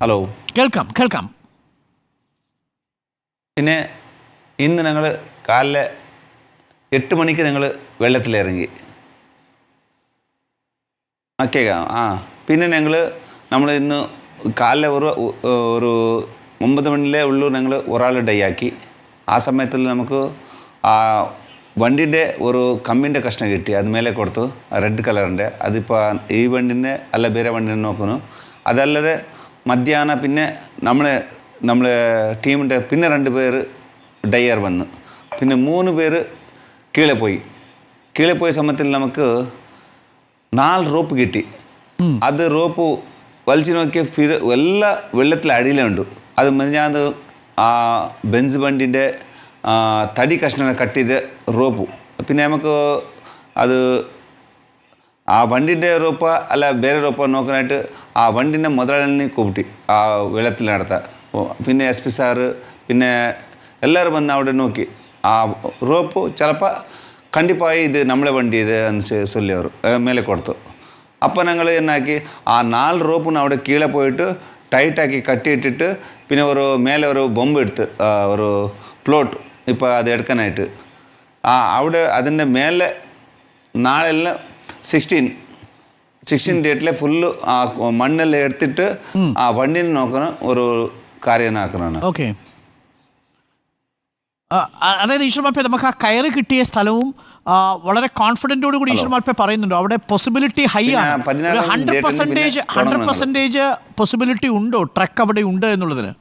ഹലോ, കേൾക്കാം. പിന്നെ ഇന്ന് ഞങ്ങൾ കാലിലെ 8 മണിക്ക് ഞങ്ങൾ വെള്ളത്തിലിറങ്ങി. പിന്നെ നമ്മൾ ഇന്ന് കാലിലെ ഒരു 9 മണിലേ ഉള്ളൂ ഞങ്ങൾ ഒരാൾ ഡൈ ആക്കി. ആ സമയത്തിൽ നമുക്ക് ആ വണ്ടിൻ്റെ ഒരു കമ്പിൻ്റെ കഷ്ണം കിട്ടി, അത് മേലെ കൊടുത്തു, റെഡ് കളറിൻ്റെ. അതിപ്പോൾ ഈ വണ്ടിനെ അല്ല വേറെ വണ്ടിനെ നോക്കുന്നു. അതല്ലാതെ മധ്യാഹ്നം പിന്നെ നമ്മളെ ടീമിൻ്റെ പിന്നെ 2 പേര് ഡൈയർ വന്നു. പിന്നെ 3 പേര് കീഴെ പോയ സമയത്തിൽ നമുക്ക് 4 റോപ്പ് കിട്ടി. അത് റോപ്പ് വലിച്ചു നോക്കിയ എല്ലാ വെള്ളത്തിൽ അടിയിലുണ്ട്. അത് ഞാൻ ആ ബെൻസ് വണ്ടിൻ്റെ തടി കഷ്ണം കട്ട് ചെയ്ത് റോപ്പ്. പിന്നെ നമുക്ക് അത് ആ വണ്ടിൻ്റെ റോപ്പ അല്ല വേറെ റോപ്പ നോക്കാനായിട്ട് ആ വണ്ടിൻ്റെ മുതലാളിനെ കൂട്ടി ആ വെള്ളത്തിൽ നടത്താൻ. പിന്നെ SP സാറ് പിന്നെ എല്ലാവരും വന്ന് അവിടെ നോക്കി ആ റോപ്പ് ചിലപ്പോൾ കണ്ടിപ്പായി ഇത് നമ്മളെ വണ്ടി ഇത് എന്ന് ചൊല്ലി അവർ മേലെ കൊടുത്തു. അപ്പോൾ ഞങ്ങൾ എന്നാക്കി ആ 4 റോപ്പും അവിടെ കീഴെ പോയിട്ട് ടൈറ്റാക്കി കട്ടിയിട്ടിട്ട് പിന്നെ മേലെ ഒരു ബൊമ്പ് എടുത്ത് ഒരു പ്ലോട്ട് ഇപ്പോൾ അത് എടുക്കാനായിട്ട് അവിടെ അതിൻ്റെ മേലെ നാളെല്ലാം 16 ഡേറ്റിലെ ഫുള്ള് ആ മണ്ണെല്ലാം എടുത്തിട്ട് ആ വണ്ടിനെ നോക്കുന്ന ഒരു കാര്യനാക്കുന്നതാണ്. ഓക്കെ, അതായത് ഈശ്വർ മാൽപ്പെ നമുക്ക് ആ കയറ് കിട്ടിയ സ്ഥലവും വളരെ കോൺഫിഡൻറ്റോട് കൂടി ഈശ്വർ മാൽപ്പെ പറയുന്നുണ്ടോ അവിടെ പോസിബിലിറ്റി ഹൈ ആണ്, 100% പോസിബിലിറ്റി ഉണ്ടോ ട്രക്ക് അവിടെ ഉണ്ട് എന്നുള്ളതിന്?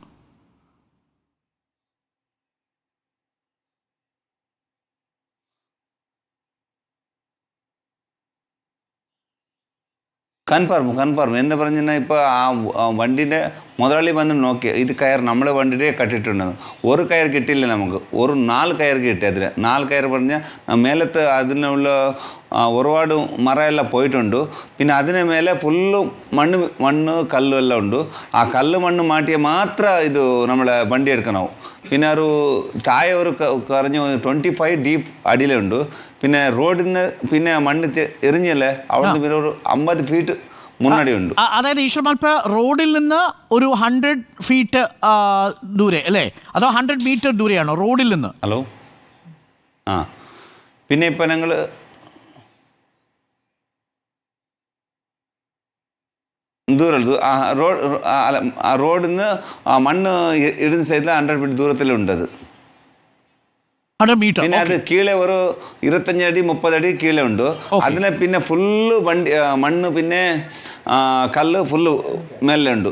കൺഫേം എന്ന് പറഞ്ഞാൽ ഇപ്പോൾ ആ വണ്ടിൻ്റെ മുതലാളി വന്ന് നോക്കി ഇത് കയർ നമ്മളെ വണ്ടിയുടെ കട്ടിട്ടുണ്ടെന്ന്. ഒരു കയർ കിട്ടിയില്ല നമുക്ക്, 4 കയർ കിട്ടി. അതിന് 4 കയർ പറഞ്ഞാൽ മേലത്ത് അതിനുള്ള ഒരുപാട് മരമെല്ലാം പോയിട്ടുണ്ട്. പിന്നെ അതിന് മേലെ ഫുള്ളും മണ്ണ് കല്ലും എല്ലാം ഉണ്ട്. ആ കല്ല് മണ്ണ് മാറ്റിയാൽ മാത്രം ഇത് നമ്മളെ വണ്ടി എടുക്കണം. പിന്നെ ഒരു താഴെ ഒരു കുറഞ്ഞ് 25 ഡീപ്പ് അടിയിലുണ്ട്. പിന്നെ റോഡിൽ നിന്ന് പിന്നെ മണ്ണ് എറിഞ്ഞല്ലേ അവിടുന്ന് പിന്നെ ഒരു 50 ഫീറ്റ് മുന്നടിയുണ്ട്. അതായത് ഈശ്വർ മാൽപ്പെ റോഡിൽ നിന്ന് ഒരു 100 ഫീറ്റ് ദൂരെ അല്ലേ, അതോ 100 മീറ്റർ ദൂരെയാണോ റോഡിൽ നിന്ന്? ഹലോ, പിന്നെ ഇപ്പം ഞങ്ങൾ ദൂരം റോഡിൽ നിന്ന് മണ്ണ് ഇടുന്ന സൈഡിൽ 100 ഫീറ്റ് ദൂരത്തിലുണ്ടത്. 100 മീറ്റർ. പിന്നെ അത് കീഴെ ഒരു 25 അടി 30 അടി കീഴെ ഉണ്ട്. അതിനെ പിന്നെ ഫുള്ള് വണ്ടി മണ്ണ് പിന്നെ കല്ല് ഫുള്ള് മേലെ ഉണ്ട്.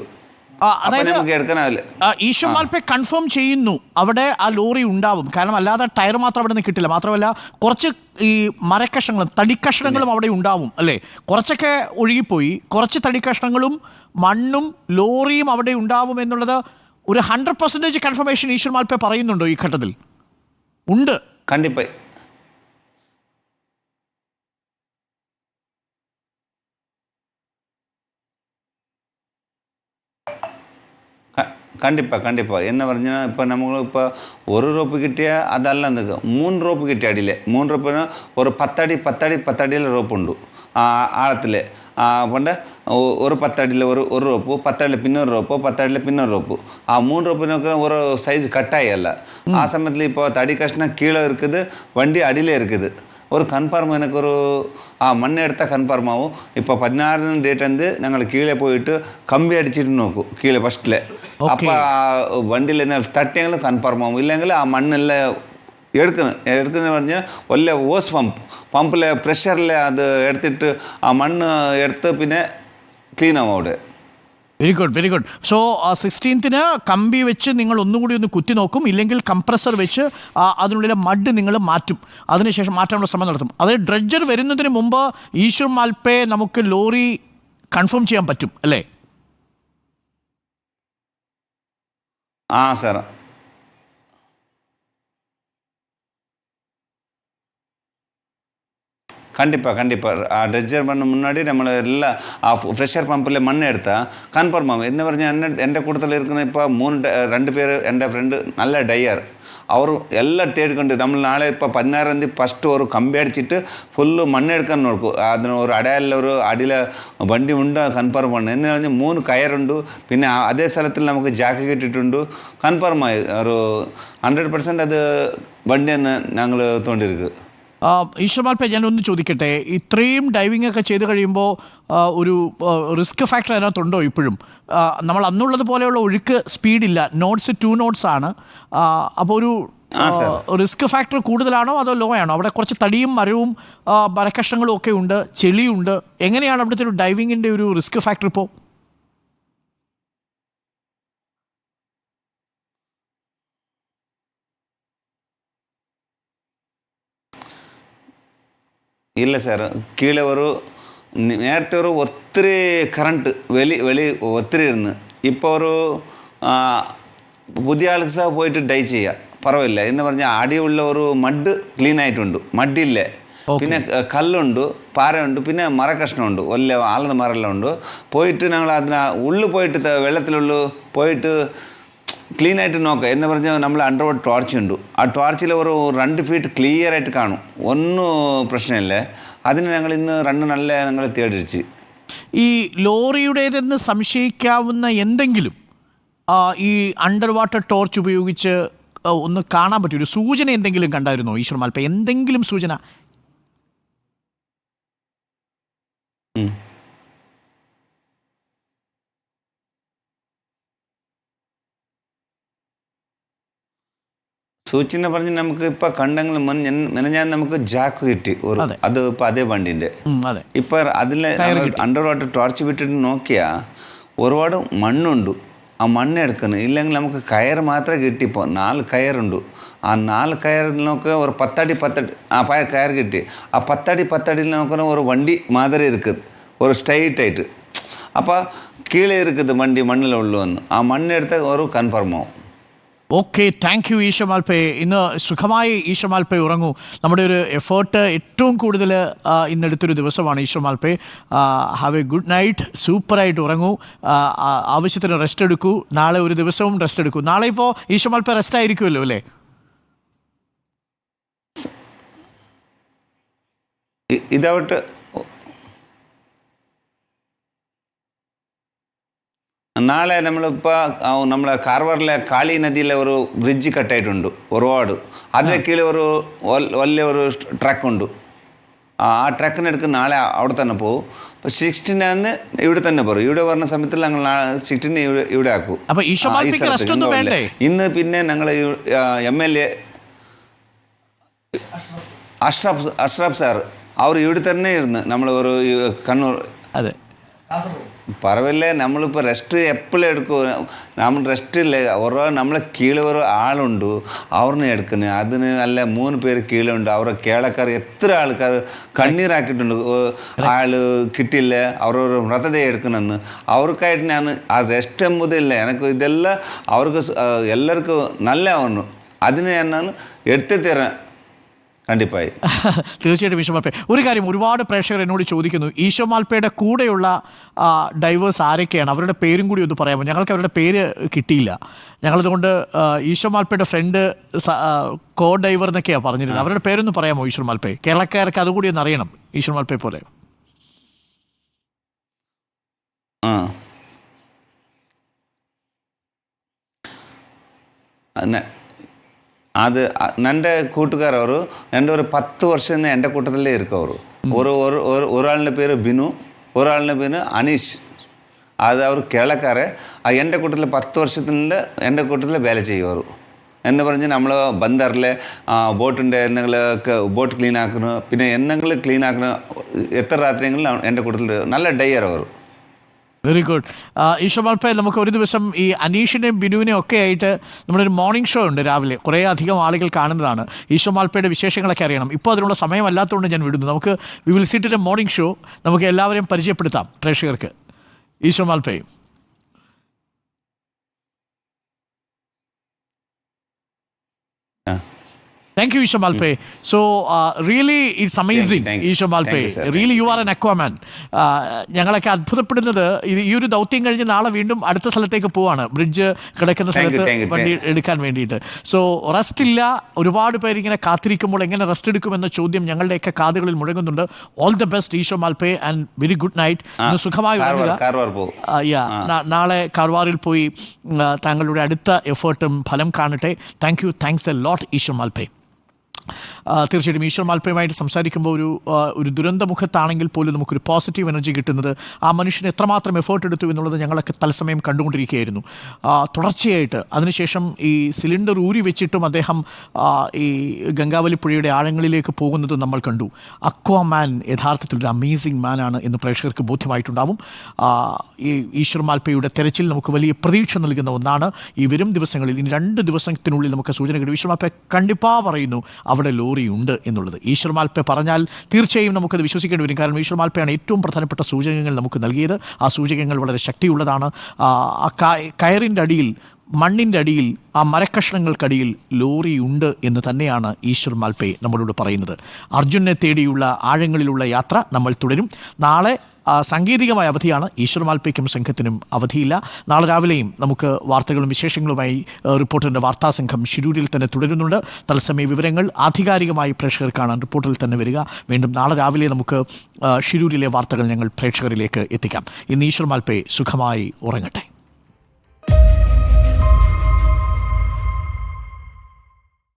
നമുക്ക് എടുക്കാനാവില്ല. ഈശ്വർ മാൽപ്പെ കൺഫേം ചെയ്യുന്നു അവിടെ ആ ലോറി ഉണ്ടാവും, കാരണം അല്ലാതെ ടയർ മാത്രം അവിടെ നിന്ന് കിട്ടില്ല. മാത്രമല്ല കുറച്ച് ഈ മരക്കഷ്ണങ്ങളും തടിക്കഷ്ണങ്ങളും അവിടെ ഉണ്ടാവും അല്ലേ, കുറച്ചൊക്കെ ഒഴുകിപ്പോയി, കുറച്ച് തടിക്കഷ്ണങ്ങളും മണ്ണും ലോറിയും അവിടെ ഉണ്ടാവും എന്നുള്ളത് ഒരു 100% കൺഫർമേഷൻ ഈശ്വർ മാൽപ്പെ പറയുന്നുണ്ടോ ഈ ഘട്ടത്തിൽ? ഉണ്ട്, കണ്ടിപ്പായി. കണ്ടിപ്പാ എന്ന് പറഞ്ഞാൽ ഇപ്പോൾ നമ്മളിപ്പോൾ 1 റോപ്പ് കിട്ടിയാൽ അതല്ല, 3 റോപ്പ് കിട്ടിയ അടിയിൽ 3 റോപ്പിന് ഒരു 10 അടിയിലെ റോപ്പുണ്ട് ആഴത്തിൽ. പണ്ട് ഒരു 10 അടിയിൽ ഒരു റോപ്പ്, 10 അടിയിൽ പിന്നൊരു റോപ്പ്, 10 അടിയിൽ പിന്നൊരു റോപ്പ്. ആ 3 റോപ്പിനൊക്കെ ഒരു സൈസ് കട്ടായി അല്ല. ആ സമയത്തിൽ ഇപ്പോൾ തടി കഷ്ണം கீழே இருக்குது, வண்டி அடியில் இருக்குது. ஒரு கன்ஃபார்ம் எனக்கு ஒரு மண் எடுத்தால் கன்ஃபார்ம் ஆகும். இப்போ 16 டேட் வந்து நாங்கள் கீழே போயிட்டு கம்பி அடிச்சுட்டு நோக்கும் கீழே ஃபஸ்ட்டில். அப்போ வண்டியில் என்ன தட்டியங்களும் கன்ஃபார்ம் ஆகும். இல்லைங்களா ആ മണ്ണെല്ലാം എടുക്കുന്ന പറഞ്ഞാൽ വലിയ ഓസ് പമ്പിൽ പ്രഷറിൽ അത് എടുത്തിട്ട് ആ മണ്ണ് എടുത്ത് പിന്നെ ക്ലീൻ ആവും അവിടെ. Very good. സോ 16 കമ്പി വെച്ച് നിങ്ങൾ ഒന്നുകൂടി ഒന്ന് കുത്തി നോക്കും, ഇല്ലെങ്കിൽ കംപ്രസർ വെച്ച് അതിനുള്ളിലെ മഡ് നിങ്ങൾ മാറ്റും, അതിനുശേഷം മാറ്റാനുള്ള ശ്രമം നടത്തും. അത് ഡ്രഡ്ജർ വരുന്നതിന് മുമ്പ് ഈശ്വർ മാൽപ്പെ നമുക്ക് ലോറി കൺഫേം ചെയ്യാൻ പറ്റും അല്ലേ? സാർ கண்டிப்பாக ഡ്രഡ്ജർ മണ്ണ് മുന്നാടി നമ്മൾ എല്ലാം ആ പ്രഷർ പമ്പിൽ മണ്ണ് എടുത്താൽ കൺഫേം ആവും. എന്ന് പറഞ്ഞാൽ എൻ്റെ കൂട്ടത്തിൽ ഇരിക്കുന്ന ഇപ്പോൾ 2 പേര് എൻ്റെ ഫ്രണ്ട് നല്ല ഡയർ, അവർ എല്ലാം തേടിക്കൊണ്ട് നമ്മൾ നാളെ ഇപ്പോൾ 16 ഫസ്റ്റ് ഒരു കമ്പി അടിച്ചിട്ട് ഫുള്ള് മണ്ണെടുക്കാൻ നോക്കും. അതിന് ഒരു ഒരു അടിയിൽ വണ്ടി ഉണ്ട് കൺഫേം ആണ്. എന്ന് പറഞ്ഞാൽ 3 കയറുണ്ട്. പിന്നെ അതേ സ്ഥലത്തിൽ നമുക്ക് ജാക്ക് കിട്ടിയിട്ടുണ്ട്. കൺഫേമായി ഒരു 100% അത് വണ്ടിയെന്ന് ഞങ്ങൾ തോണ്ടിയിരിക്കും. ഈശ്വർ മാൽപ്പെ ഞാൻ ഒന്ന് ചോദിക്കട്ടെ, ഇത്രയും ഡൈവിംഗ് ഒക്കെ ചെയ്ത് കഴിയുമ്പോൾ ഒരു റിസ്ക് ഫാക്ടർ അതിനകത്തുണ്ടോ ഇപ്പോഴും? നമ്മൾ അന്നുള്ളത് പോലെയുള്ള ഒഴുക്ക് സ്പീഡില്ല, നോട്ട്സ് 2 നോട്ട്സ് ആണ്. അപ്പോൾ ഒരു റിസ്ക് ഫാക്ടർ കൂടുതലാണോ അതോ ലോ ആണോ? അവിടെ കുറച്ച് തടിയും മരവും മരക്കഷ്ണങ്ങളും ഒക്കെ ഉണ്ട്, ചെളിയുണ്ട്. എങ്ങനെയാണ് അവിടുത്തെ ഒരു ഡൈവിങ്ങിൻ്റെ ഒരു റിസ്ക് ഫാക്ടർ ഇപ്പോൾ? ಇಲ್ಲ ಸರ್, ಕೀழே നേരത്തെ ഒത്തിരി കറണ്ട് വെളി ഒത്തിരി ഇരുന്ന് ഇപ്പോൾ പുതിയ ആൾക്ക് സഹ പോയിട്ട് ഡൈ ചെയ്യുക പറവില്ല. എന്ന് പറഞ്ഞാൽ അടിയുള്ള മഡ് ക്ലീൻ ആയിട്ടുണ്ട്, മഡില്ല. പിന്നെ കല്ലുണ്ട്, പാറയുണ്ട്, പിന്നെ മരക്കഷ്ണമുണ്ട്, വലിയ ആളുന്ന മരമെല്ലാം ഉണ്ട്. പോയിട്ട് ഞങ്ങൾ ഉള്ളിൽ പോയിട്ട് വെള്ളത്തിലുള്ളിൽ പോയിട്ട് ക്ലീൻ ആയിട്ട് നോക്കുക. എന്ന് പറഞ്ഞാൽ നമ്മൾ അണ്ടർവേർഡ് ടോർച്ചുണ്ട്. ആ ടോർച്ചിൽ 2 ഫീറ്റ് ക്ലിയർ ആയിട്ട് കാണും, ഒന്നും പ്രശ്നമില്ല. അതിന് ഞങ്ങൾ ഇന്ന് 2 നല്ല ഞങ്ങൾ തേടിച്ച് ഈ ലോറിയുടേതെന്ന് സംശയിക്കാവുന്ന എന്തെങ്കിലും ഈ അണ്ടർ വാട്ടർ ടോർച്ച് ഉപയോഗിച്ച് ഒന്ന് കാണാൻ പറ്റും, ഒരു സൂചന എന്തെങ്കിലും കണ്ടായിരുന്നോ ഈശ്വർ മാൽപ്പെ? എന്തെങ്കിലും സൂചന? സൂചന പറഞ്ഞ് നമുക്ക് ഇപ്പൊ കണ്ടെങ്കിൽ മെനഞ്ഞാൽ നമുക്ക് ജാക്ക് കിട്ടി ഒരു, അത് ഇപ്പൊ അതേ വണ്ടിന്റെ. ഇപ്പൊ അതിലെ അണ്ടർ വാട്ടർ ടോർച്ച് വിട്ടിട്ട് നോക്കിയാ ഒരുപാട് മണ്ണുണ്ട്, ആ മണ്ണ് എടുക്കണം. ഇല്ലെങ്കിൽ നമുക്ക് കയർ മാത്രമേ കിട്ടിപ്പോ 4 കയറുണ്ട്. ആ 4 കയറിൽ നോക്കുക ഒരു 10 അടി കയർ കിട്ടി. ആ 10 അടിയിൽ നോക്കുന്ന ഒരു വണ്ടി മാതിരി இருக்குது, ഒരു സ്ട്രൈറ്റ് ആയിട്ട്. അപ്പോൾ കീഴே இருக்குது വണ്ടി മണ്ണിൽ ഉള്ളൂന്ന്. ആ മണ്ണെടുത്ത് ഒരു കൺഫേം ആവും. Okay, thank you Eshwar Malpe. ഇന്ന് സുഖമായി ഈശ്വർ മാൽപ്പെ ഉറങ്ങൂ. നമ്മുടെ ഒരു എഫേർട്ട് ഏറ്റവും കൂടുതൽ ഇന്നെടുത്തൊരു ദിവസമാണ് Eshwar Malpe. Have a good night, സൂപ്പറായിട്ട് ഉറങ്ങൂ, ആവശ്യത്തിന് റെസ്റ്റ് എടുക്കൂ. നാളെ ഒരു ദിവസവും റെസ്റ്റ് എടുക്കൂ. നാളെ ഇപ്പോൾ ഈശ്വർ മാൽപ്പെ റെസ്റ്റ് ആയിരിക്കുമല്ലോ അല്ലേ? ഇതാവട്ടെ, നാളെ നമ്മളിപ്പോൾ നമ്മളെ കാർവാറിലെ കാളി നദിയിലെ ഒരു ബ്രിഡ്ജ് കട്ടായിട്ടുണ്ട് ഒരുപാട്. അതിന് കീഴിൽ ഒരു വലിയ ഒരു ട്രക്കുണ്ട്. ആ ട്രക്കിനെടുക്ക് നാളെ അവിടെ തന്നെ പോകും. അപ്പോൾ 16 ഇവിടെ തന്നെ പറയും. ഇവിടെ വരുന്ന സമയത്തിൽ ഞങ്ങൾ 16 ഇവിടെ ആക്കും. ഇന്ന് പിന്നെ ഞങ്ങൾ MLA അഷ്റഫ് സാർ അവർ ഇവിടെ തന്നെ ഇരുന്ന് നമ്മൾ ഒരു കണ്ണൂർ. അതെ, പറവില്ല. നമ്മളിപ്പോൾ റെസ്റ്റ് എപ്പോഴും എടുക്കും. നമ്മൾ റെസ്റ്റ് ഇല്ല. ഓരോ നമ്മളെ കീഴെ ഒരു ആളുണ്ട്, അവരിനെ എടുക്കുന്നത്. അതിന് നല്ല 3 പേര് കീഴുണ്ട്. അവരെ കേളക്കാർ എത്ര ആൾക്കാർ കണ്ണീരാക്കിയിട്ടുണ്ട്. ആള് കിട്ടിയില്ല, അവരൊരു മൃതദേഹം എടുക്കണമെന്ന്. അവർക്കായിട്ട് ഞാൻ ആ റെസ്റ്റ് മുതലില്ല. എനിക്ക് ഇതെല്ലാം അവർക്ക് എല്ലാവർക്കും നല്ല ആവുന്നു. അതിന് ഞാൻ എടുത്തു തരാൻ കണ്ടിപ്പായി. തീർച്ചയായിട്ടും ഈശ്വർ മാൽപ്പെ. ഒരു കാര്യം ഒരുപാട് പ്രേക്ഷകർ എന്നോട് ചോദിക്കുന്നു, ഈശ്വർ മാൽപ്പയുടെ കൂടെയുള്ള ഡൈവേഴ്സ് ആരൊക്കെയാണ്? അവരുടെ പേരും കൂടി ഒന്ന് പറയാമോ? ഞങ്ങൾക്ക് അവരുടെ പേര് കിട്ടിയില്ല. ഞങ്ങളതുകൊണ്ട് ഈശ്വർ മാൽപ്പയുടെ ഫ്രണ്ട് കോ ഡൈവർ എന്നൊക്കെയാണ് പറഞ്ഞിരുന്നത്. അവരുടെ പേരൊന്ന് പറയാമോ ഈശ്വർ മാൽപ്പെ? കേരളക്കാർക്ക് അതുകൂടി ഒന്ന് അറിയണം ഈശ്വർ മാൽപ്പയെ പോലെ. അത് എൻ്റെ കൂട്ടുകാരവർ എൻ്റെ ഒരു 10 വർഷം എൻ്റെ കൂട്ടത്തിലേ ഇരിക്കവർ. ഒരാളുടെ പേര് ബിനു, ഒരാളുടെ പേര് അനീഷ്. അത് അവർ കേരളക്കാരെ. എൻ്റെ കൂട്ടത്തിൽ 10 വർഷത്തിൻ്റെ എൻ്റെ കൂട്ടത്തിൽ വേല ചെയ്യുവർ എന്ന് പറഞ്ഞ് നമ്മൾ ബന്ദറിലെ ബോട്ടിൻ്റെ എന്തെങ്കിലും ബോട്ട് ക്ലീൻ ആക്കുന്നു, പിന്നെ എന്തെങ്കിലും ക്ലീൻ ആക്കുന്ന എത്ര രാത്രിയെങ്കിലും എൻ്റെ കൂട്ടത്തിൽ നല്ല ഡയർ അവർ. Very good. ഈശ്വർ മാൽപ്പെ, നമുക്ക് ഒരു ദിവസം ഈ അനീഷിനെയും ബിനുവിനെയും ഒക്കെ ആയിട്ട് നമ്മളൊരു മോർണിംഗ് ഷോ ഉണ്ട് രാവിലെ. കുറേ അധികം ആളുകൾ കാണുന്നതാണ്. ഈശ്വർ മാൽപ്പയുടെ വിശേഷങ്ങളൊക്കെ അറിയണം. ഇപ്പോൾ അതിനുള്ള സമയമല്ലാത്തതുകൊണ്ട് ഞാൻ വിടുന്നു. നമുക്ക് we will sit in A morning show. നമുക്ക് എല്ലാവരെയും പരിചയപ്പെടുത്താം പ്രേക്ഷകർക്ക്. Easwar Malpe, thank you Easwar Malpe. So really it's amazing Easwar Malpe. Really you are an aquaman. ഞങ്ങളൊക്കെ അത്ഭുതപ്പെടുന്നത് ഈ ഒരു ദൗത്യം കഴിഞ്ഞ് നാളെ വീണ്ടും അടുത്ത സ്ഥലത്തേക്ക് പോവാണ്, ബ്രിഡ്ജ് കിടക്കുന്ന സ്ഥലത്ത് വണ്ടി എടുക്കാൻ വേണ്ടിയിട്ട്. സോ റെസ്റ്റ് ഇല്ല. ഒരുപാട് പേര് ഇങ്ങനെ കാത്തിരിക്കുമ്പോൾ എങ്ങനെ റെസ്റ്റ് എടുക്കുമെന്ന ചോദ്യം ഞങ്ങളുടെയൊക്കെ കാതുകളിൽ മുഴങ്ങുന്നുണ്ട്. All the best Eshwar Malpe and very good night. സുഖമായി നാളെ കാർവാറിൽ പോയി താങ്കളുടെ അടുത്ത എഫേർട്ടും ഫലം കാണട്ടെ. Thanks a lot Eshwar Malpe. തീർച്ചയായിട്ടും ഈശ്വർ മാൽപ്പയുമായിട്ട് സംസാരിക്കുമ്പോൾ ഒരു ദുരന്തമുഖത്താണെങ്കിൽ പോലും നമുക്കൊരു പോസിറ്റീവ് എനർജി കിട്ടുന്നത് ആ മനുഷ്യൻ എത്രമാത്രം എഫേർട്ട് എടുത്തു എന്നുള്ളത് ഞങ്ങളൊക്കെ തത്സമയം കണ്ടുകൊണ്ടിരിക്കുകയായിരുന്നു. തുടർച്ചയായിട്ട് അതിനുശേഷം ഈ സിലിണ്ടർ ഊരി വെച്ചിട്ടും അദ്ദേഹം ഈ ഗംഗാവലി പുഴയുടെ ആഴങ്ങളിലേക്ക് പോകുന്നത് നമ്മൾ കണ്ടു. അക്വാമാൻ യഥാർത്ഥത്തിൽ ഒരു അമേസിംഗ് മാനാണ് എന്ന് പ്രേക്ഷകർക്ക് ബോധ്യമായിട്ടുണ്ടാവും. ഈ ഈശ്വർ മാൽപ്പയുടെ തെരച്ചിൽ നമുക്ക് വലിയ പ്രതീക്ഷ നൽകുന്ന ഒന്നാണ്. ഈ വരും ദിവസങ്ങളിൽ ഇനി 2 ദിവസത്തിനുള്ളിൽ നമുക്ക് സൂചന കിട്ടും. ഈശ്വർ മാൽപ്പെ കണ്ടിപ്പാ പറയുന്നു അവിടെ ലോറി ഉണ്ട് എന്നുള്ളത്. ഈശ്വർ മാൽപ്പെ പറഞ്ഞാൽ തീർച്ചയായും നമുക്കത് വിശ്വസിക്കേണ്ടി വരും. കാരണം ഈശ്വർ മാൽപ്പയാണ് ഏറ്റവും പ്രധാനപ്പെട്ട സൂചകങ്ങൾ നമുക്ക് നൽകിയത്. ആ സൂചകങ്ങൾ വളരെ ശക്തിയുള്ളതാണ്. ആ കയറിൻ്റെ അടിയിൽ മണ്ണിൻ്റെ അടിയിൽ, ആ മരക്കഷ്ണങ്ങൾക്കടിയിൽ ലോറി ഉണ്ട് എന്ന് തന്നെയാണ് ഈശ്വർ മാൽപേ നമ്മളോട് പറയുന്നത്. അർജുനെ തേടിയുള്ള ആഴങ്ങളിലുള്ള യാത്ര നമ്മൾ തുടരും. നാളെ സാങ്കേതികമായ അവധിയാണ്. ഈശ്വർ മാൽപേക്കും സംഘത്തിനും അവധിയില്ല. നാളെ രാവിലെയും നമുക്ക് വാർത്തകളും വിശേഷങ്ങളുമായി റിപ്പോർട്ടറിൻ്റെ വാർത്താ സംഘം ഷിരൂരിൽ തന്നെ തുടരുന്നുണ്ട്. തത്സമയ വിവരങ്ങൾ ആധികാരികമായി പ്രേക്ഷകർ കാണാൻ റിപ്പോർട്ടിൽ തന്നെ വരിക. വീണ്ടും നാളെ രാവിലെ നമുക്ക് ഷിരൂരിലെ വാർത്തകൾ ഞങ്ങൾ പ്രേക്ഷകരിലേക്ക് എത്തിക്കാം. ഇന്ന് ഈശ്വർ മാൽപേ സുഖമായി ഉറങ്ങട്ടെ.